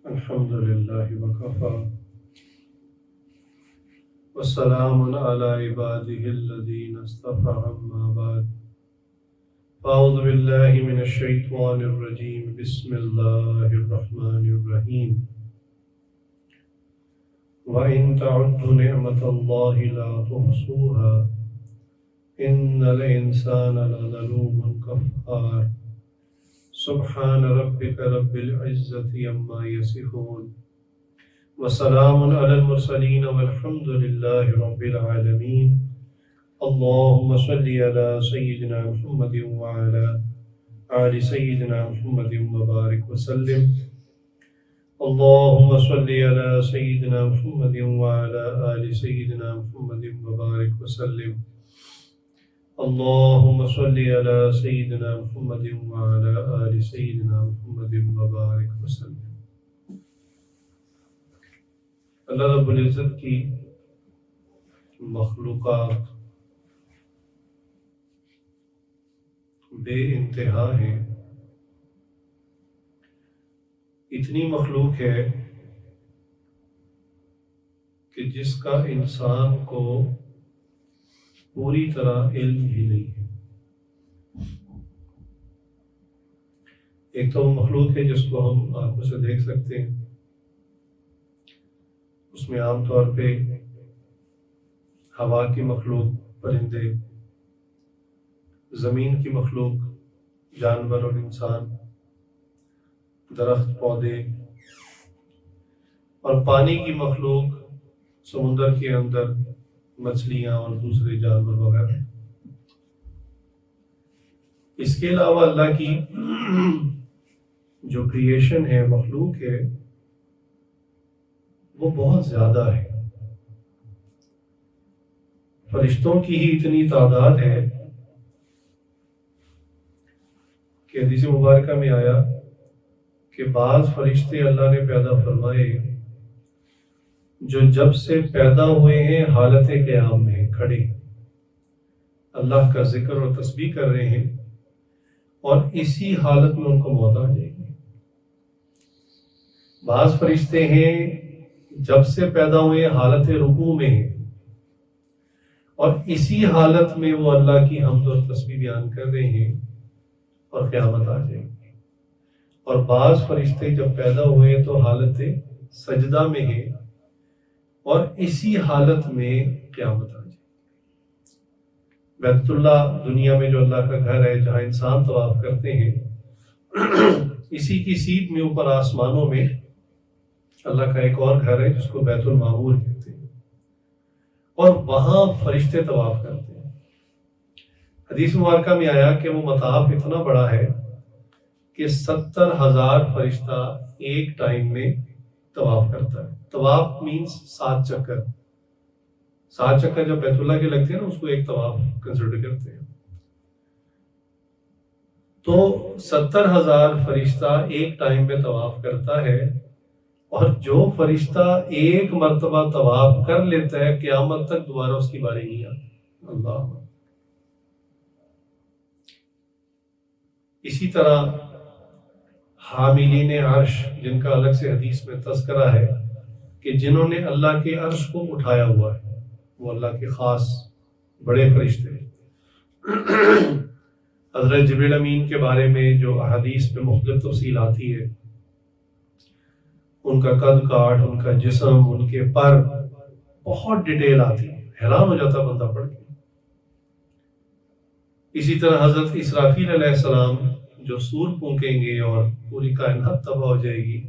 الحمد لله وكفى والسلام على عباده الذين اصطفى أما بعد أعوذ بالله من الشيطان الرجيم بسم الله الرحمن الرحيم وإن تعدوا نعمة الله لا تحصوها إن الإنسان لظلوم كفار سبحان ربك رب العزة عما يصفون وسلام على المرسلين والحمد لله رب العالمين اللهم صل على سيدنا محمد وعلى آل سيدنا محمد وبارك وسلم اللهم صل على سيدنا محمد وعلى آل سيدنا محمد وبارك وسلم اللهم صل على سيدنا محمد وعلى آل سيدنا محمد وبارك وسلم۔ اللہ رب العزت کی مخلوقات بے انتہا ہیں، اتنی مخلوق ہے کہ جس کا انسان کو پوری طرح علم ہی نہیں ہے۔ ایک تو وہ مخلوق ہے جس کو ہم آنکھوں سے دیکھ سکتے ہیں، اس میں عام طور پہ ہوا کی مخلوق، پرندے، زمین کی مخلوق، جانور اور انسان، درخت، پودے، اور پانی کی مخلوق، سمندر کے اندر مچھلیاں اور دوسرے جانور وغیرہ۔ اس کے علاوہ اللہ کی جو کریشن ہے، مخلوق ہے، وہ بہت زیادہ ہے۔ فرشتوں کی ہی اتنی تعداد ہے کہ حدیث مبارکہ میں آیا کہ بعض فرشتے اللہ نے پیدا فرمائے جو جب سے پیدا ہوئے ہیں حالت قیام میں ہیں، کھڑے اللہ کا ذکر اور تسبیح کر رہے ہیں، اور اسی حالت میں ان کو موت آ جائے گی۔ بعض فرشتے ہیں جب سے پیدا ہوئے حالت رکوع میں ہیں، اور اسی حالت میں وہ اللہ کی حمد اور تسبیح بیان کر رہے ہیں، اور قیامت آ جائے گی۔ اور بعض فرشتے جب پیدا ہوئے تو حالت سجدہ میں ہیں، اور اسی حالت میں قیامت آ جائے گی۔ بیت اللہ دنیا میں جو اللہ کا گھر ہے، جہاں انسان طواف کرتے ہیں، اسی کی سیٹ میں اوپر آسمانوں میں اللہ کا ایک اور گھر ہے جس کو بیت المعمور کہتے ہیں، اور وہاں فرشتے طواف کرتے ہیں۔ حدیث مبارکہ میں آیا کہ وہ مطاف اتنا بڑا ہے کہ 70,000 فرشتہ ایک ٹائم میں طواف کرتا ہے۔ طواف مینس 7 چکر، 7 چکر جب بیت اللہ کے لگتے ہیں نا، اس کو ایک طواف کنسیڈر کرتے ہیں۔ تو 70,000 فرشتہ ایک ٹائم میں طواف کرتا ہے، اور جو فرشتہ ایک مرتبہ طواف کر لیتا ہے قیامت تک دوبارہ اس کی باری نہیں آتی۔ اللہ۔ اسی طرح حاملین عرش، جن کا الگ سے حدیث میں تذکرہ ہے کہ جنہوں نے اللہ کے عرش کو اٹھایا ہوا ہے، وہ اللہ کے خاص بڑے فرشتے ہیں۔ حضرت جبریل امین کے بارے میں جو احادیث میں مختلف تفصیل آتی ہے، ان کا قد کاٹ، ان کا جسم، ان کے پر، بہت ڈیٹیل آتی ہے، حیران ہو جاتا بندہ پڑھ کے۔ اسی طرح حضرت اسرافیل علیہ السلام جو سور پھونکیں گے اور پوری کائنات تباہ ہو جائے گی،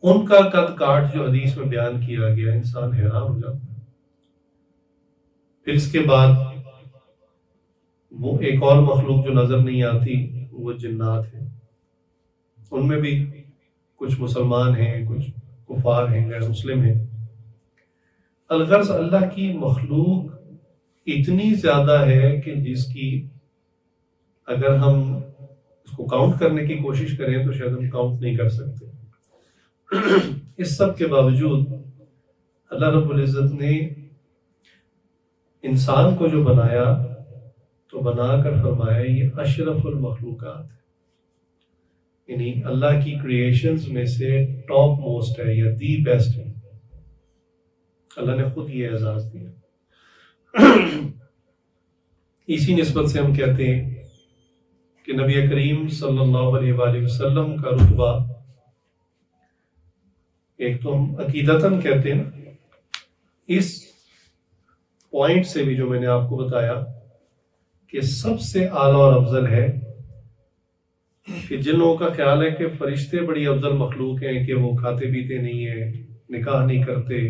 ان کا قد کاٹ جو حدیث میں بیان کیا گیا، انسان حیران ہو جاتا ہے۔ پھر اس کے بعد وہ ایک اور مخلوق جو نظر نہیں آتی، وہ جنات ہیں۔ ان میں بھی کچھ مسلمان ہیں، کچھ کفار ہیں، غیر مسلم ہیں۔ الغرض اللہ کی مخلوق اتنی زیادہ ہے کہ جس کی اگر ہم اس کو کاؤنٹ کرنے کی کوشش کریں تو شاید ہم کاؤنٹ نہیں کر سکتے۔ اس سب کے باوجود اللہ رب العزت نے انسان کو جو بنایا تو بنا کر فرمایا یہ اشرف المخلوقات ہے، یعنی اللہ کی کریشنز میں سے ٹاپ موسٹ ہے یا دی بیسٹ ہے. اللہ نے خود یہ اعزاز دیا. اسی نسبت سے ہم کہتے ہیں کہ نبی کریم صلی اللہ علیہ وآلہ وسلم کا رتبہ، ایک تو ہم عقیدتاً کہتے ہیں اس پوائنٹ سے بھی جو میں نے آپ کو بتایا کہ سب سے اعلیٰ اور افضل ہے، کہ جن لوگوں کا خیال ہے کہ فرشتے بڑی افضل مخلوق ہیں، کہ وہ کھاتے پیتے نہیں ہیں، نکاح نہیں کرتے،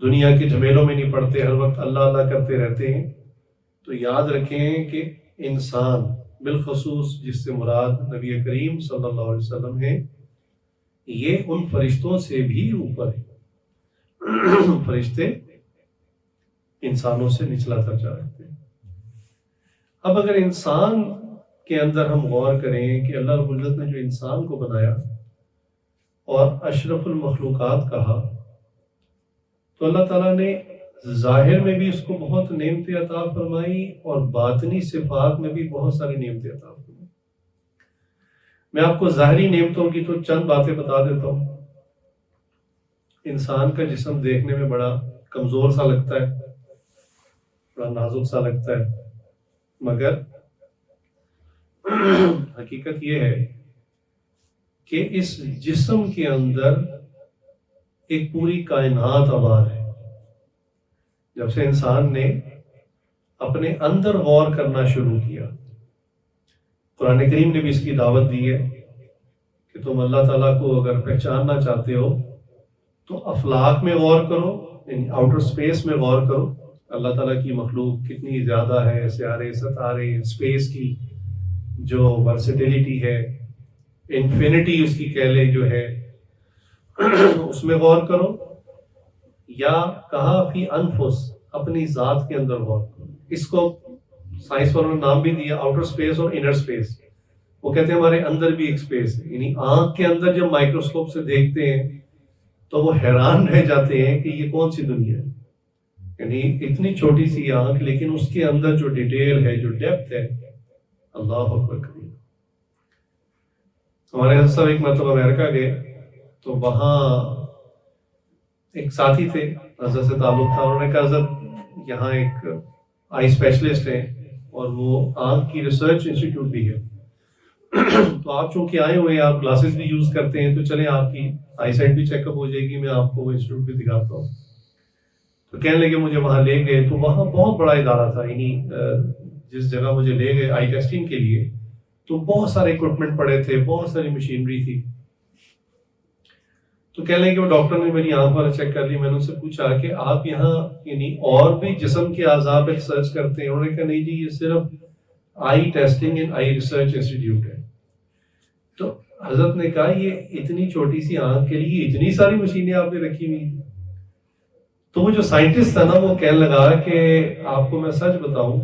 دنیا کے جھمیلوں میں نہیں پڑتے، ہر وقت اللہ اللہ کرتے رہتے ہیں، تو یاد رکھیں کہ انسان بالخصوص جس سے مراد نبی کریم صلی اللہ علیہ وسلم ہے، یہ ان فرشتوں سے بھی اوپر ہے. فرشتے انسانوں سے نچلا درجہ رکھتے ہیں. اب اگر انسان کے اندر ہم غور کریں کہ اللہ رب العزت نے جو انسان کو بنایا اور اشرف المخلوقات کہا، تو اللہ تعالیٰ نے ظاہر میں بھی اس کو بہت نعمتیں عطا فرمائی اور باطنی صفات میں بھی بہت ساری نعمتیں عطا فرمائی. میں آپ کو ظاہری نعمتوں کی تو چند باتیں بتا دیتا ہوں. انسان کا جسم دیکھنے میں بڑا کمزور سا لگتا ہے، بڑا نازک سا لگتا ہے، مگر حقیقت یہ ہے کہ اس جسم کے اندر ایک پوری کائنات آباد ہے. جب سے انسان نے اپنے اندر غور کرنا شروع کیا، قرآن کریم نے بھی اس کی دعوت دی ہے کہ تم اللہ تعالیٰ کو اگر پہچاننا چاہتے ہو تو افلاک میں غور کرو، یعنی آؤٹر سپیس میں غور کرو. اللہ تعالیٰ کی مخلوق کتنی زیادہ ہے، سیارے ستارے، اسپیس کی جو ورسٹیلیٹی ہے، انفینٹی اس کی کہہ لیں جو ہے، اس میں غور کرو. یا کہا فی انفس، اپنی ذات کے اندر غور کرو. اس کو سائنس والوں نے نام بھی دیا آؤٹر سپیس اور انر سپیس. وہ کہتے ہیں ہمارے اندر بھی ایک سپیس ہے، یعنی آنکھ کے اندر جب مائکروسکوپ سے دیکھتے ہیں تو وہ حیران رہ جاتے ہیں کہ یہ کون سی دنیا ہے. یعنی اتنی چھوٹی سی آنکھ، لیکن اس کے اندر جو ڈیٹیل ہے، جو ڈیپتھ ہے، اللہ اکبر کریم. ہمارے حضرت صاحب ایک مرتبہ امریکہ گئے تو وہاں ایک ساتھی تھے، حضرت سے تعلق تھا. انہوں نے کہا حضرت یہاں ایک آئی اسپیشلسٹ ہیں اور وہ آنکھ کی ریسرچ انسٹیٹیوٹ بھی ہے، تو آپ چونکہ آئے ہوئے ہیں، آپ گلاسز بھی یوز کرتے ہیں، تو چلیں آپ کی آئی سائٹ بھی چیک اپ ہو جائے گی، میں آپ کو وہ انسٹیٹیوٹ بھی دکھاتا ہوں. تو کہنے لگے مجھے وہاں لے گئے، تو وہاں بہت بڑا ادارہ تھا. یعنی جس جگہ مجھے لے گئے آئی ٹیسٹنگ کے لیے، تو بہت سارے اکوپمنٹ پڑے تھے، بہت ساری مشینری تھی. تو کہنے لگے وہ ڈاکٹر نے میری آنکھ والا چیک کر لی. میں نے ان سے پوچھا کہ آپ یہاں یعنی اور بھی جسم کے اعضاء پہ ریسرچ کرتے ہیں؟ انہوں نے کہا نہیں جی، یہ صرف eye testing and eye research institute ہے. تو حضرت نے کہا یہ اتنی چھوٹی سی آنکھ کے لیے اتنی ساری مشینیں آپ نے رکھی ہوئی. تو وہ جو سائنٹسٹ تھا نا، وہ کہنے لگا کہ آپ کو میں سچ بتاؤں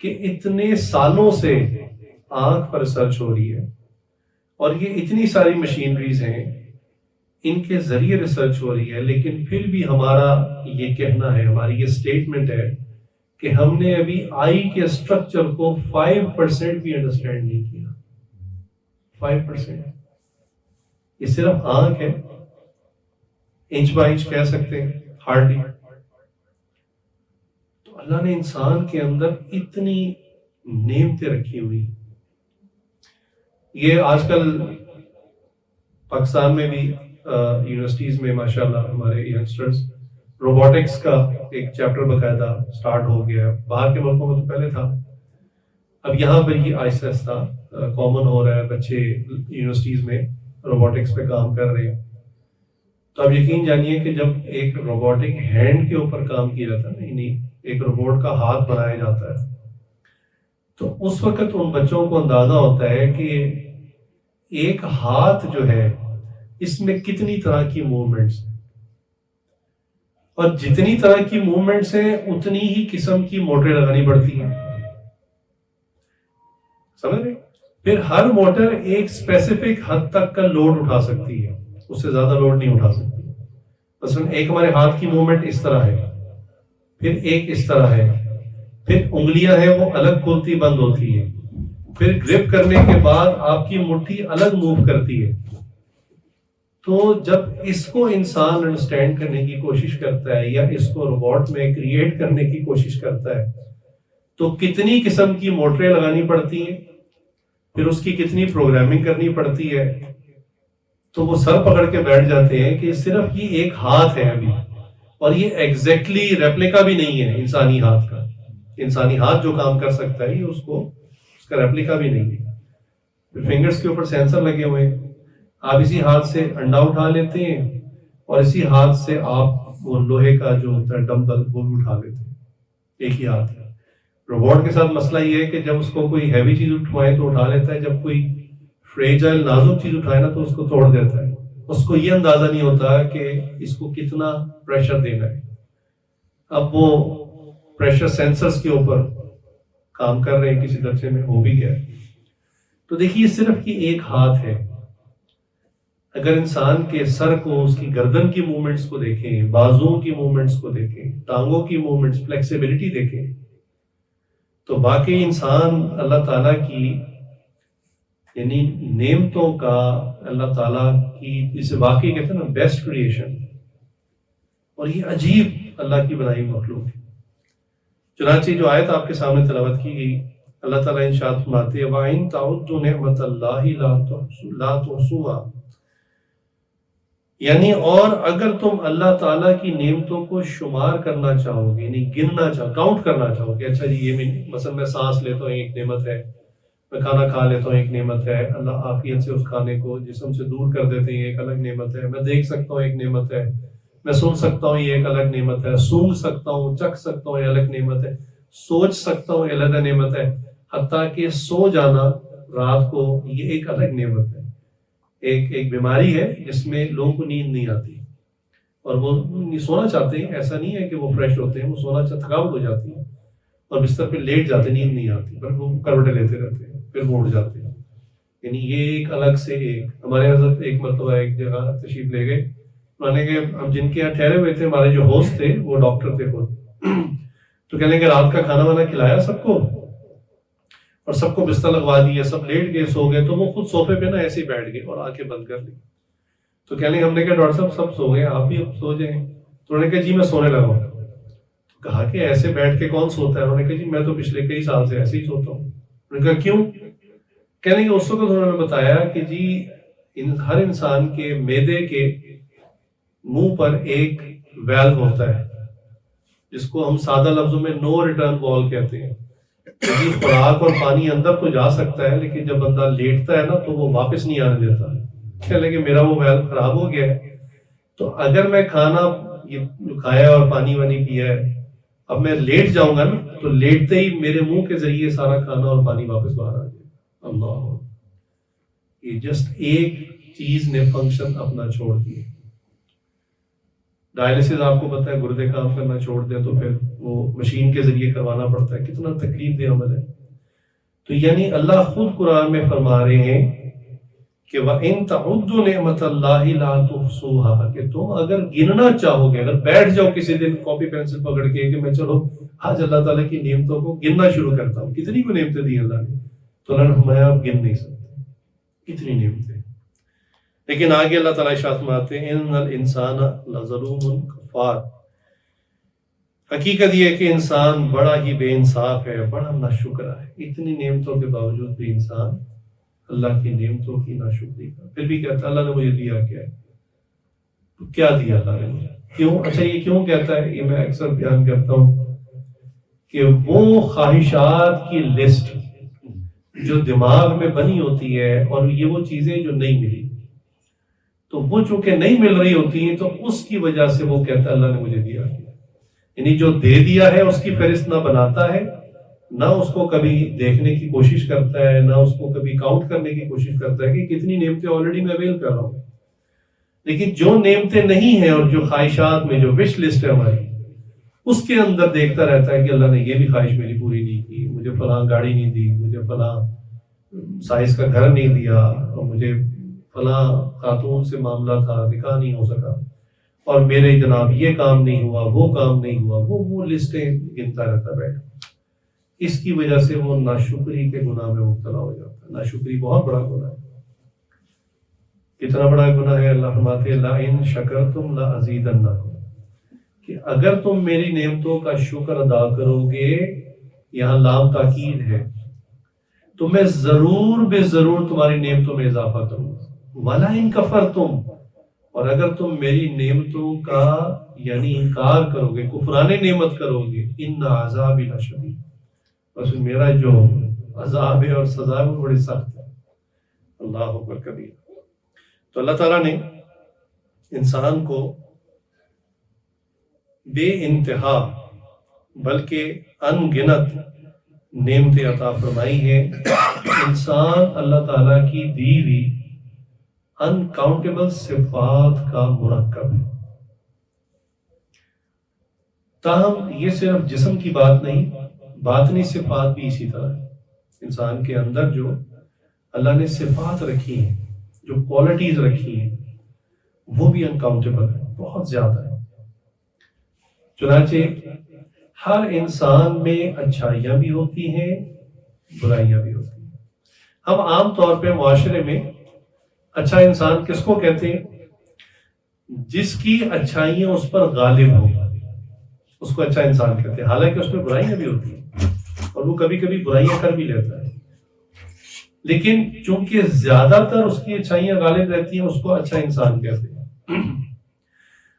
کہ اتنے سالوں سے آنکھ پر ریسرچ ہو رہی ہے اور یہ اتنی ساری مشینریز ہیں، ان کے ذریعے ریسرچ ہو رہی ہے، لیکن پھر بھی ہمارا یہ کہنا ہے، ہماری یہ سٹیٹمنٹ ہے کہ ہم نے ابھی آئی کے اسٹرکچر کو 5% بھی انڈرسٹینڈ نہیں کیا. 5%. یہ صرف آنکھ ہے، انچ بائی انچ کہہ سکتے ہیں، ہارڈلی. تو اللہ نے انسان کے اندر اتنی نعمتیں رکھی ہوئی. یہ آج کل پاکستان میں بھی یونیورسٹیز میں ماشاءاللہ ہمارے ینگسٹرز روبوٹکس کا ایک چیپٹر باقاعدہ سٹارٹ ہو گیا ہے. باہر کے ملکوں میں تو پہلے تھا، اب یہاں پر یہ آہستہ آہستہ کامن ہو رہا ہے. بچے یونیورسٹیز میں روبوٹکس پہ کام کر رہے ہیں. تو اب یقین جانیے کہ جب ایک روبوٹک ہینڈ کے اوپر کام کیا جاتا ہے، یعنی ایک روبوٹ کا ہاتھ بنایا جاتا ہے، تو اس وقت ان بچوں کو اندازہ ہوتا ہے کہ ایک ہاتھ جو ہے اس میں کتنی طرح کی موومنٹس ہیں، اور جتنی طرح کی موومنٹس ہیں اتنی ہی قسم کی موٹریں لگانی پڑتی ہیں. سمجھ رہے؟ پھر ہر موٹر ایک اسپیسیفک حد تک کا لوڈ اٹھا سکتی ہے، اس سے زیادہ لوڈ نہیں اٹھا سکتی. مثلا ایک ہمارے ہاتھ کی موومنٹ اس طرح ہے، پھر ایک اس طرح ہے، پھر انگلیاں ہیں وہ الگ کھلتی بند ہوتی ہے، پھر گرپ کرنے کے بعد آپ کی مٹھی الگ موو کرتی ہے. تو جب اس کو انسان انڈرسٹینڈ کرنے کی کوشش کرتا ہے یا اس کو روبوٹ میں کریٹ کرنے کی کوشش کرتا ہے تو کتنی قسم کی موٹریں لگانی پڑتی ہیں, پھر اس کی کتنی پروگرامنگ کرنی پڑتی ہے. تو وہ سر پکڑ کے بیٹھ جاتے ہیں کہ صرف یہ ایک ہاتھ ہے ابھی, اور یہ ایگزیکٹلی ریپلیکا بھی نہیں ہے انسانی ہاتھ کا. انسانی ہاتھ جو کام کر سکتا ہے یہ اس کا ریپلیکا بھی نہیں ہے. پھر فنگرز کے اوپر سینسر لگے ہوئے ہیں, آپ اسی ہاتھ سے انڈا اٹھا لیتے ہیں اور اسی ہاتھ سے آپ وہ لوہے کا جو ہوتا ہے ڈمبل وہ بھی اٹھا لیتے ہیں, ایک ہی ہاتھ ہے. روبوٹ کے ساتھ مسئلہ یہ ہے کہ جب اس کو کوئی ہیوی چیز اٹھوائے تو اٹھا لیتا ہے, جب کوئی فریجائل نازک چیز اٹھائے نا تو اس کو توڑ دیتا ہے. اس کو یہ اندازہ نہیں ہوتا کہ اس کو کتنا پریشر دینا ہے. اب وہ پریشر سینسرز کے اوپر کام کر رہے ہیں, کسی درجے میں ہو بھی گیا ہے. تو دیکھیے صرف یہ ایک ہاتھ ہے. اگر انسان کے سر کو, اس کی گردن کی موومنٹس کو دیکھیں, بازوؤں کی موومنٹس کو دیکھیں, ٹانگوں کی موومنٹس, فلیکسیبلٹی دیکھیں, تو باقی انسان اللہ تعالیٰ کی یعنی نعمتوں کا, اللہ تعالیٰ کی جسے واقعی کہتے ہیں نا بیسٹ کریشن, اور یہ عجیب اللہ کی بنائی مخلوق ہے. چنانچہ جو آیت آپ کے سامنے تلاوت کی گئی, اللہ تعالیٰ ارشاد فرماتے ہیں وَإِن تَعُدُّوا نِعْمَتَ اللَّهِ لَا تُحْصُوهَا, یعنی اور اگر تم اللہ تعالیٰ کی نعمتوں کو شمار کرنا چاہو گے, یعنی گننا چاہو, کاؤنٹ کرنا چاہو گے, اچھا جی یہ مثلا میں سانس لیتا ہوں ایک نعمت ہے, میں کھانا کھا لیتا ہوں ایک نعمت ہے, اللہ عافیت سے اس کھانے کو جسم سے دور کر دیتے ہیں ایک الگ نعمت ہے, میں دیکھ سکتا ہوں ایک نعمت ہے, میں سن سکتا ہوں یہ ایک الگ نعمت ہے, سونگھ سکتا ہوں, چکھ سکتا ہوں یہ الگ نعمت ہے, سوچ سکتا ہوں یہ الگ نعمت ہے, حتیٰ کہ سو جانا رات کو یہ ایک الگ نعمت ہے. ایک بیماری ہے جس میں لوگوں کو نیند نہیں آتی اور وہ سونا چاہتے ہیں, ایسا نہیں ہے کہ وہ فریش ہوتے ہیں, وہ سونا چاہتے, تھکاوٹ ہو جاتی ہے اور بستر پہ لیٹ جاتے, نیند نہیں آتی, پر وہ کروٹیں لیتے رہتے ہیں, پھر وہ اٹھ جاتے ہیں. یعنی یہ ایک الگ سے ایک. ہمارے حضرت ایک مرتبہ ایک جگہ تشریف لے گئے, مانے کہ ہم جن کے یہاں ٹھہرے ہوئے تھے, ہمارے جو ہوسٹ تھے وہ ڈاکٹر تھے خود, تو کہنے کہ رات کا کھانا وانا کھلایا سب کو اور سب کو بستر لگوا دیا, سب لیٹ گئے, سو گئے, تو وہ خود صوفے پہ نا ایسے ہی بیٹھ گئے اور آنکھیں بند کر لی. تو کہنے ہم نے کہا ڈاکٹر صاحب سب سو گئے, آپ بھی اب سو جائیں. تو انہوں نے کہا جی میں سونے لگا ہوں. تو کہا کہ ایسے بیٹھ کے کون سوتا ہے؟ انہوں نے کہا جی میں تو پچھلے کئی سال سے ایسے ہی سوتا ہوں. انہوں نے کہا کیوں؟ کہنے کہ اس وقت انہوں نے بتایا کہ جی ہر انسان کے معدے کے منہ پر ایک ویلو ہوتا ہے جس کو ہم سادہ لفظوں میں نو ریٹرن وال کہتے ہیں. خوراک اور پانی اندر تو جا سکتا ہے لیکن جب بندہ لیٹتا ہے نا تو وہ واپس نہیں آنے دیتا. کہنے کہ میرا وہ ویلو خراب ہو گیا ہے, تو اگر میں کھانا یہ کھایا اور پانی وانی پیا ہے, اب میں لیٹ جاؤں گا نا تو لیٹتے ہی میرے منہ کے ذریعے سارا کھانا اور پانی واپس باہر آ جائے. اللہ, یہ جسٹ ایک چیز نے فنکشن اپنا چھوڑ دیا. ڈائلسس آپ کو پتہ ہے گردے کام کرنا چھوڑ دیں تو پھر وہ مشین کے ذریعے کروانا پڑتا ہے, کتنا تکلیف دہ عمل ہے. تو یعنی اللہ خود قرآن میں فرما رہے ہیں کہ وَإِن تَعُدُّوا نِعْمَتَ اللَّهِ لَا تُحْصُوهَا, کہ تم اگر گننا چاہو گے, اگر بیٹھ جاؤ کسی دن کاپی پینسل پکڑ کے کہ میں چلو آج اللہ تعالیٰ کی نعمتوں کو گننا شروع کرتا ہوں, کتنی کو نعمتیں دی اللہ نے, تو اللہ نے فرمایا آپ گن نہیں سکتے کتنی نعمتیں. لیکن آگے اللہ تعالیٰ ارشاد فرماتے ہیں ان الانسان لظلوم کفار, حقیقت یہ ہے کہ انسان بڑا ہی بے انصاف ہے, بڑا ناشکرا ہے. اتنی نعمتوں کے باوجود بھی انسان اللہ کی نعمتوں کی ناشکری کا, پھر بھی کہتا ہے اللہ نے مجھے دیا کیا ہے, تو کیا دیا اللہ نے مجھے, کیوں؟ اچھا یہ کیوں کہتا ہے, یہ میں اکثر بیان کرتا ہوں کہ وہ خواہشات کی لسٹ جو دماغ میں بنی ہوتی ہے اور یہ وہ چیزیں جو نہیں ملی, تو وہ چونکہ نہیں مل رہی ہوتی ہیں تو اس کی وجہ سے وہ کہتا ہے اللہ نے مجھے دیا. یعنی جو دے دیا ہے اس کی فہرست نہ بناتا ہے, نہ اس کو کبھی دیکھنے کی کوشش کرتا ہے, نہ اس کو کبھی کاؤنٹ کرنے کی کوشش کرتا ہے کہ کتنی نعمتیں آلریڈی میں اویل کر رہا ہوں. لیکن جو نعمتیں نہیں ہیں اور جو خواہشات میں جو وش لسٹ ہے ہماری, اس کے اندر دیکھتا رہتا ہے کہ اللہ نے یہ بھی خواہش میری پوری نہیں کی, مجھے فلاں گاڑی نہیں دی, مجھے فلاں سائز کا گھر نہیں دیا, اور مجھے فلاں خاتون سے معاملہ تھا نکاح نہیں ہو سکا, اور میرے جناب یہ کام نہیں ہوا, وہ کام نہیں ہوا, وہ لسٹیں گنتا رہتا بیٹھا. اس کی وجہ سے وہ ناشکری کے گناہ میں مبتلا ہو جاتا ہے. ناشکری بہت بڑا گناہ ہے. کتنا بڑا گناہ ہے؟ اللہ فرماتے ہیں لَئِن شَكَرْتُمْ لَأَزِيدَنَّكُمْ، کہ اگر تم میری نعمتوں کا شکر ادا کرو گے، یہاں لام تاکید ہے، تو میں ضرور بے ضرور تمہاری نعمتوں میں اضافہ کروں گا. وَلَئِن كَفَرْتُمْ، اور اگر تم میری نعمتوں کا یعنی انکار کرو گے، کفران نعمت کرو گے، ان عذابی لشدید، بس میرا جو عذاب ہے اور سزا ہے وہ بڑی سخت ہے. اللہ اکبر کبیر. تو اللہ تعالیٰ نے انسان کو بے انتہا بلکہ ان گنت نعمتیں عطا فرمائی ہیں. انسان اللہ تعالیٰ کی دی ہوئی انکاؤنٹیبل صفات کا مرکب ہے. تاہم یہ صرف جسم کی بات نہیں، باطنی صفات بھی اسی طرح ہے. انسان کے اندر جو اللہ نے صفات رکھی ہیں، جو کوالٹیز رکھی ہیں، وہ بھی انکاؤنٹیبل ہے، بہت زیادہ ہے. چنانچہ ہر انسان میں اچھائیاں بھی ہوتی ہیں، برائیاں بھی ہوتی ہیں. ہم عام طور پہ معاشرے میں اچھا انسان کس کو کہتے ہیں؟ جس کی اچھائیاں اس پر غالب ہوں، اس کو اچھا انسان کہتے ہیں. حالانکہ اس میں برائیاں بھی ہوتی ہیں اور وہ کبھی کبھی برائیاں کر بھی لیتا ہے، لیکن چونکہ زیادہ تر اس کی اچھائیاں غالب رہتی ہیں، اس کو اچھا انسان کہتے ہیں.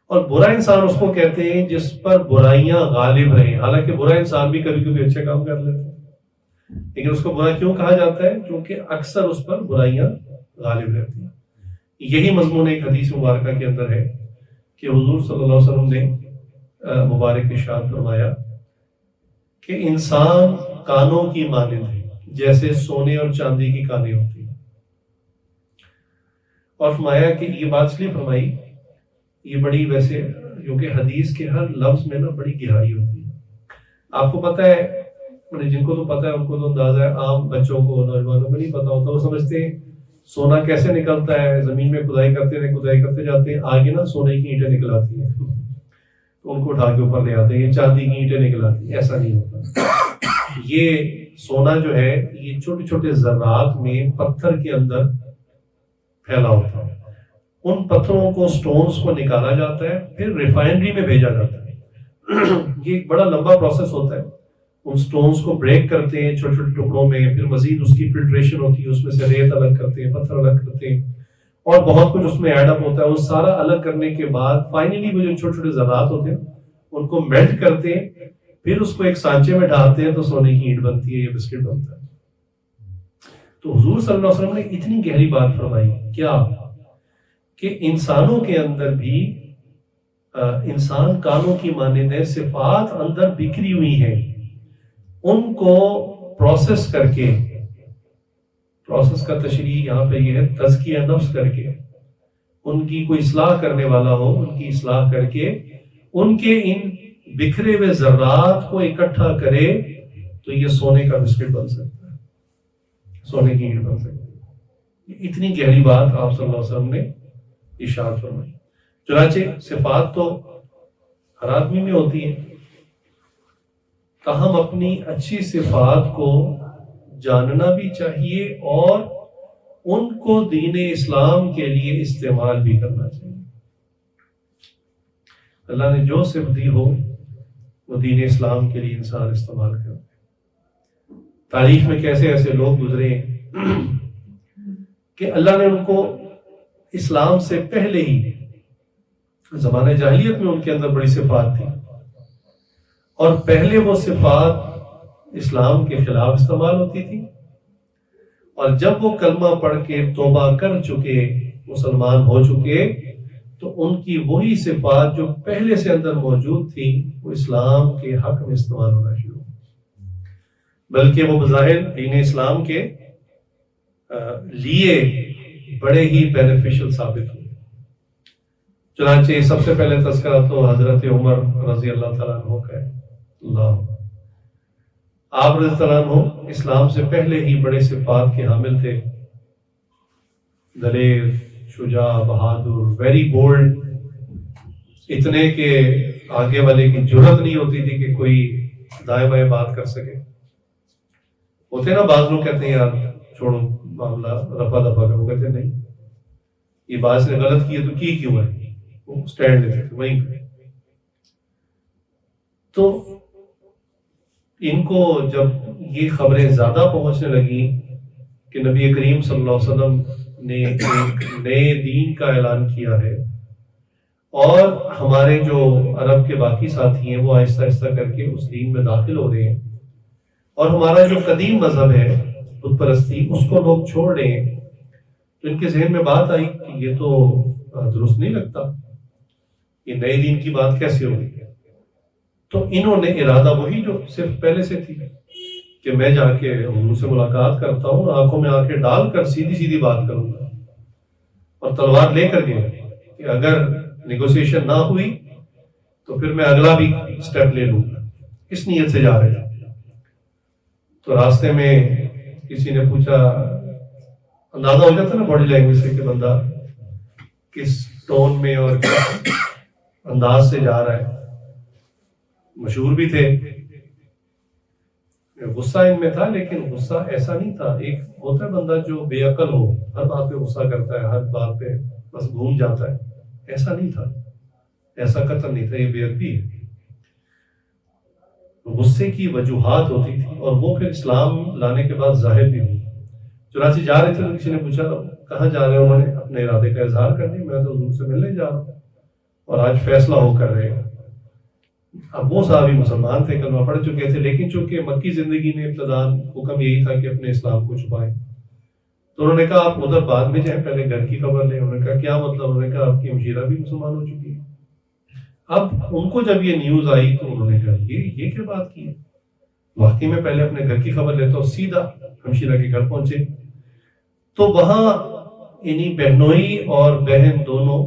اور برا انسان اس کو کہتے ہیں جس پر برائیاں غالب رہیں. حالانکہ برا انسان بھی کبھی کبھی اچھے کام کر لیتا ہے، لیکن اس کو برا کیوں کہا جاتا ہے؟ کیونکہ اکثر اس پر برائیاں غالب رہتی ہیں. یہی مضمون ایک حدیث مبارکہ کے اندر ہے کہ حضور صلی اللہ علیہ وسلم نے مبارک ارشاد فرمایا کہ انسان کانوں کی مانند ہے، جیسے سونے اور چاندی کی کانیں ہوتی ہیں. اور فرمایا کہ یہ بات اس لیے فرمائی، یہ بڑی ویسے کیونکہ حدیث کے ہر لفظ میں نا بڑی گہرائی ہوتی ہے. آپ کو پتہ ہے، جن کو تو پتہ ہے ان کو تو اندازہ ہے، عام بچوں کو نوجوانوں کو نہیں پتا ہوتا. وہ سمجھتے ہیں سونا کیسے نکلتا ہے، زمین میں کھدائی کرتے جاتے ہیں، آگے نا سونے کی اینٹیں نکل آتی ہیں، تو ان کو اٹھا کے اوپر لے آتے ہیں، یہ چاندی کی اینٹیں نکل آتی ہیں. ایسا نہیں ہوتا. یہ سونا جو ہے یہ چھوٹے چھوٹے ذرات میں پتھر کے اندر پھیلا ہوتا ہے. ان پتھروں کو، سٹونز کو نکالا جاتا ہے، پھر ریفائنری میں بھیجا جاتا ہے. یہ ایک بڑا لمبا پروسیس ہوتا ہے. ان سٹونز کو بریک کرتے ہیں چھوٹے چھوٹے ٹکڑوں میں، پھر مزید اس کی فلٹریشن ہوتی ہے، اس میں سے ریت الگ کرتے ہیں، پتھر الگ کرتے ہیں، اور بہت کچھ اس میں ایڈ اپ ہوتا ہے. وہ سارا الگ کرنے کے بعد فائنلی وہ جو چھوٹے چھوٹے ذرات ہوتے ہیں ان کو میلٹ کرتے ہیں، پھر اس کو ایک سانچے میں ڈالتے ہیں، تو سونے کی اینٹ بنتی ہے، یہ بسکٹ بنتا ہے. تو حضور صلی اللہ علیہ وسلم نے اتنی گہری بات فرمائی کیا کہ انسانوں کے اندر بھی انسان کانوں کی مانند ہے، صفات اندر بکھری ہوئی ہیں، ان کو پروسیس کر کے، پروسیس کا تشریح یہاں پہ یہ ہے تزکیہ نفس کر کے، ان کی کوئی اصلاح کرنے والا ہو، ان کی اصلاح کر کے ان کے ان بکھرے ہوئے ذرات کو اکٹھا کرے، تو یہ سونے کا بسکٹ بن سکتا ہے، سونے کی اینٹ بن سکتی ہے. اتنی گہری بات آپ صلی اللہ علیہ وسلم نے ارشاد فرمائی. چنانچہ صفات تو ہر آدمی میں ہوتی ہیں، تاہم اپنی اچھی صفات کو جاننا بھی چاہیے اور ان کو دین اسلام کے لیے استعمال بھی کرنا چاہیے. اللہ نے جو صفت دی ہو وہ دین اسلام کے لیے انسان استعمال کرے. تاریخ میں کیسے ایسے لوگ گزرے ہیں کہ اللہ نے ان کو اسلام سے پہلے ہی زمانہ جاہلیت میں ان کے اندر بڑی صفات تھی، اور پہلے وہ صفات اسلام کے خلاف استعمال ہوتی تھی، اور جب وہ کلمہ پڑھ کے توبہ کر چکے، مسلمان ہو چکے، تو ان کی وہی صفات جو پہلے سے اندر موجود تھی وہ اسلام کے حق میں استعمال ہونا شروع، بلکہ وہ بظاہر دین اسلام کے لیے بڑے ہی بینیفیشل ثابت ہوئے. چنانچہ سب سے پہلے تذکرہ تو حضرت عمر رضی اللہ تعالیٰ عنہ کا ہے. آپ رضی اللہ عنہ اسلام سے پہلے ہی بڑے صفات کے حامل تھے، دلیر، شجاع، بہادر، ویری بولڈ، اتنے کہ آگے والے کی جرت نہیں ہوتی تھی کہ کوئی دائیں بائیں بات کر سکے. ہوتے نا بعض لوگ کہتے ہیں یار چھوڑو معاملہ رفع دفع کرو، کہتے ہیں نہیں یہ بعض نے غلط کی ہے تو کی کیوں ہے، وہ اسٹینڈ لیتے تھے وہیں پہ. تو ان کو جب یہ خبریں زیادہ پہنچنے لگی کہ نبی کریم صلی اللہ علیہ وسلم نے ایک نئے دین کا اعلان کیا ہے اور ہمارے جو عرب کے باقی ساتھی ہیں وہ آہستہ آہستہ کر کے اس دین میں داخل ہو رہے ہیں اور ہمارا جو قدیم مذہب ہے بت پرستی اس کو لوگ چھوڑ رہے ہیں، تو ان کے ذہن میں بات آئی کہ یہ تو درست نہیں لگتا، یہ نئے دین کی بات کیسے ہوگی. تو انہوں نے ارادہ وہی جو صرف پہلے سے تھی کہ میں جا کے حضور سے ملاقات کرتا ہوں اور آنکھوں میں آنکھیں ڈال کر سیدھی سیدھی بات کروں گا اور تلوار لے کر گئے کہ اگر نیگوسیشن نہ ہوئی تو پھر میں اگلا بھی سٹیپ لے لوں گا. اس نیت سے جا رہے تھے. تو راستے میں کسی نے پوچھا، اندازہ ہو جاتا نا باڈی لینگویج سے کہ بندہ کس ٹون میں اور کس انداز سے جا رہا ہے. مشہور بھی تھے، غصہ ان میں تھا لیکن غصہ ایسا نہیں تھا. ایک ہوتا ہے بندہ جو بے عقل ہو، ہر بات پہ غصہ کرتا ہے، ہر بات پہ بس گھوم جاتا ہے، ایسا نہیں تھا، ایسا قطع نہیں تھا. یہ بے عقلی ہے. غصے کی وجوہات ہوتی تھی اور وہ پھر اسلام لانے کے بعد ظاہر بھی ہوئی. چنانچہ جا رہے تھے تو کسی نے پوچھا کہاں جا رہے ہیں، انہوں نے اپنے ارادے کا اظہار کر دیا، میں تو حضور سے ملنے جا رہا ہوں اور آج فیصلہ ہو کر رہے گا. اب وہ صحابی مسلمان تھے، کلمہ پڑھ چکے تھے، لیکن چونکہ مکی زندگی میں ابتداء حکم یہی تھا کہ اپنے اسلام کو چھپائیں، تو انہوں نے کہا آپ ادھر بعد میں جائیں، پہلے گھر کی خبر لیں. انہوں نے کہا کیا مطلب؟ انہوں نے کہا آپ کی ہمشیرہ بھی مسلمان ہو چکی ہے. اب ان کو جب یہ نیوز آئی تو انہوں نے کہا یہ کیا بات کی ہے، واقعی میں پہلے اپنے گھر کی خبر لیتا ہوں. سیدھا ہمشیرہ کے گھر پہنچے تو وہاں انہی بہنوئی اور بہن دونوں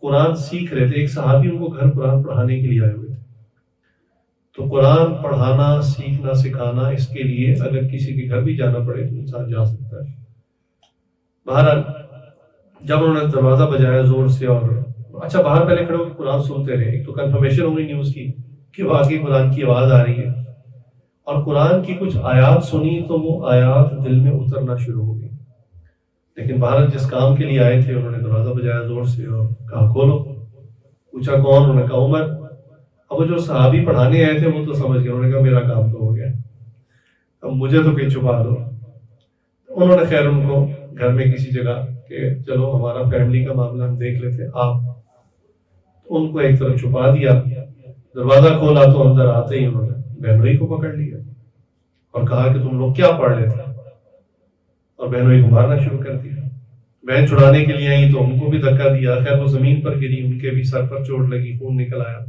قرآن سیکھ رہے تھے. ایک صحابی ان کو گھر قرآن پڑھانے کے لیے آئے ہوئے تھے. تو قرآن پڑھانا، سیکھنا، سکھانا، اس کے لیے اگر کسی کے گھر بھی جانا پڑے تو انسان جا سکتا ہے. بہرحال جب انہوں نے دروازہ بجایا زور سے اور اچھا باہر پہلے کھڑے ہو کے قرآن سنتے رہے، ایک تو کنفرمیشن ہو گئی نیوز کی کہ واقعی قرآن کی آواز آ رہی ہے، اور قرآن کی کچھ آیات سنی تو وہ آیات دل میں اترنا شروع ہو گئی. لیکن بہرحال جس کام کے لیے آئے تھے انہوں نے دروازہ بجایا زور سے اور کہا کھولو. پوچھا کون؟ انہوں نے کہا عمر. اب وہ جو صحابی پڑھانے آئے تھے وہ تو سمجھ گئے، انہوں نے کہا میرا کام تو ہو گیا، اب مجھے تو کہیں چھپا دو. انہوں نے خیر ان کو گھر میں کسی جگہ کہ چلو ہمارا فیملی کا معاملہ ہم دیکھ لیتے آپ، ان کو ایک طرف چھپا دیا. دروازہ کھولا تو اندر آتے ہی انہوں نے بہنوئی کو پکڑ لیا اور کہا کہ تم لوگ کیا پڑھ رہے تھے، اور بہنوئی کو مارنا شروع کر دیا. بہن چھڑانے کے لیے آئی تو ان کو بھی دھکا دیا. خیر وہ زمین پر گری، ان کے بھی سر پر چوٹ لگی، خون نکل آیا.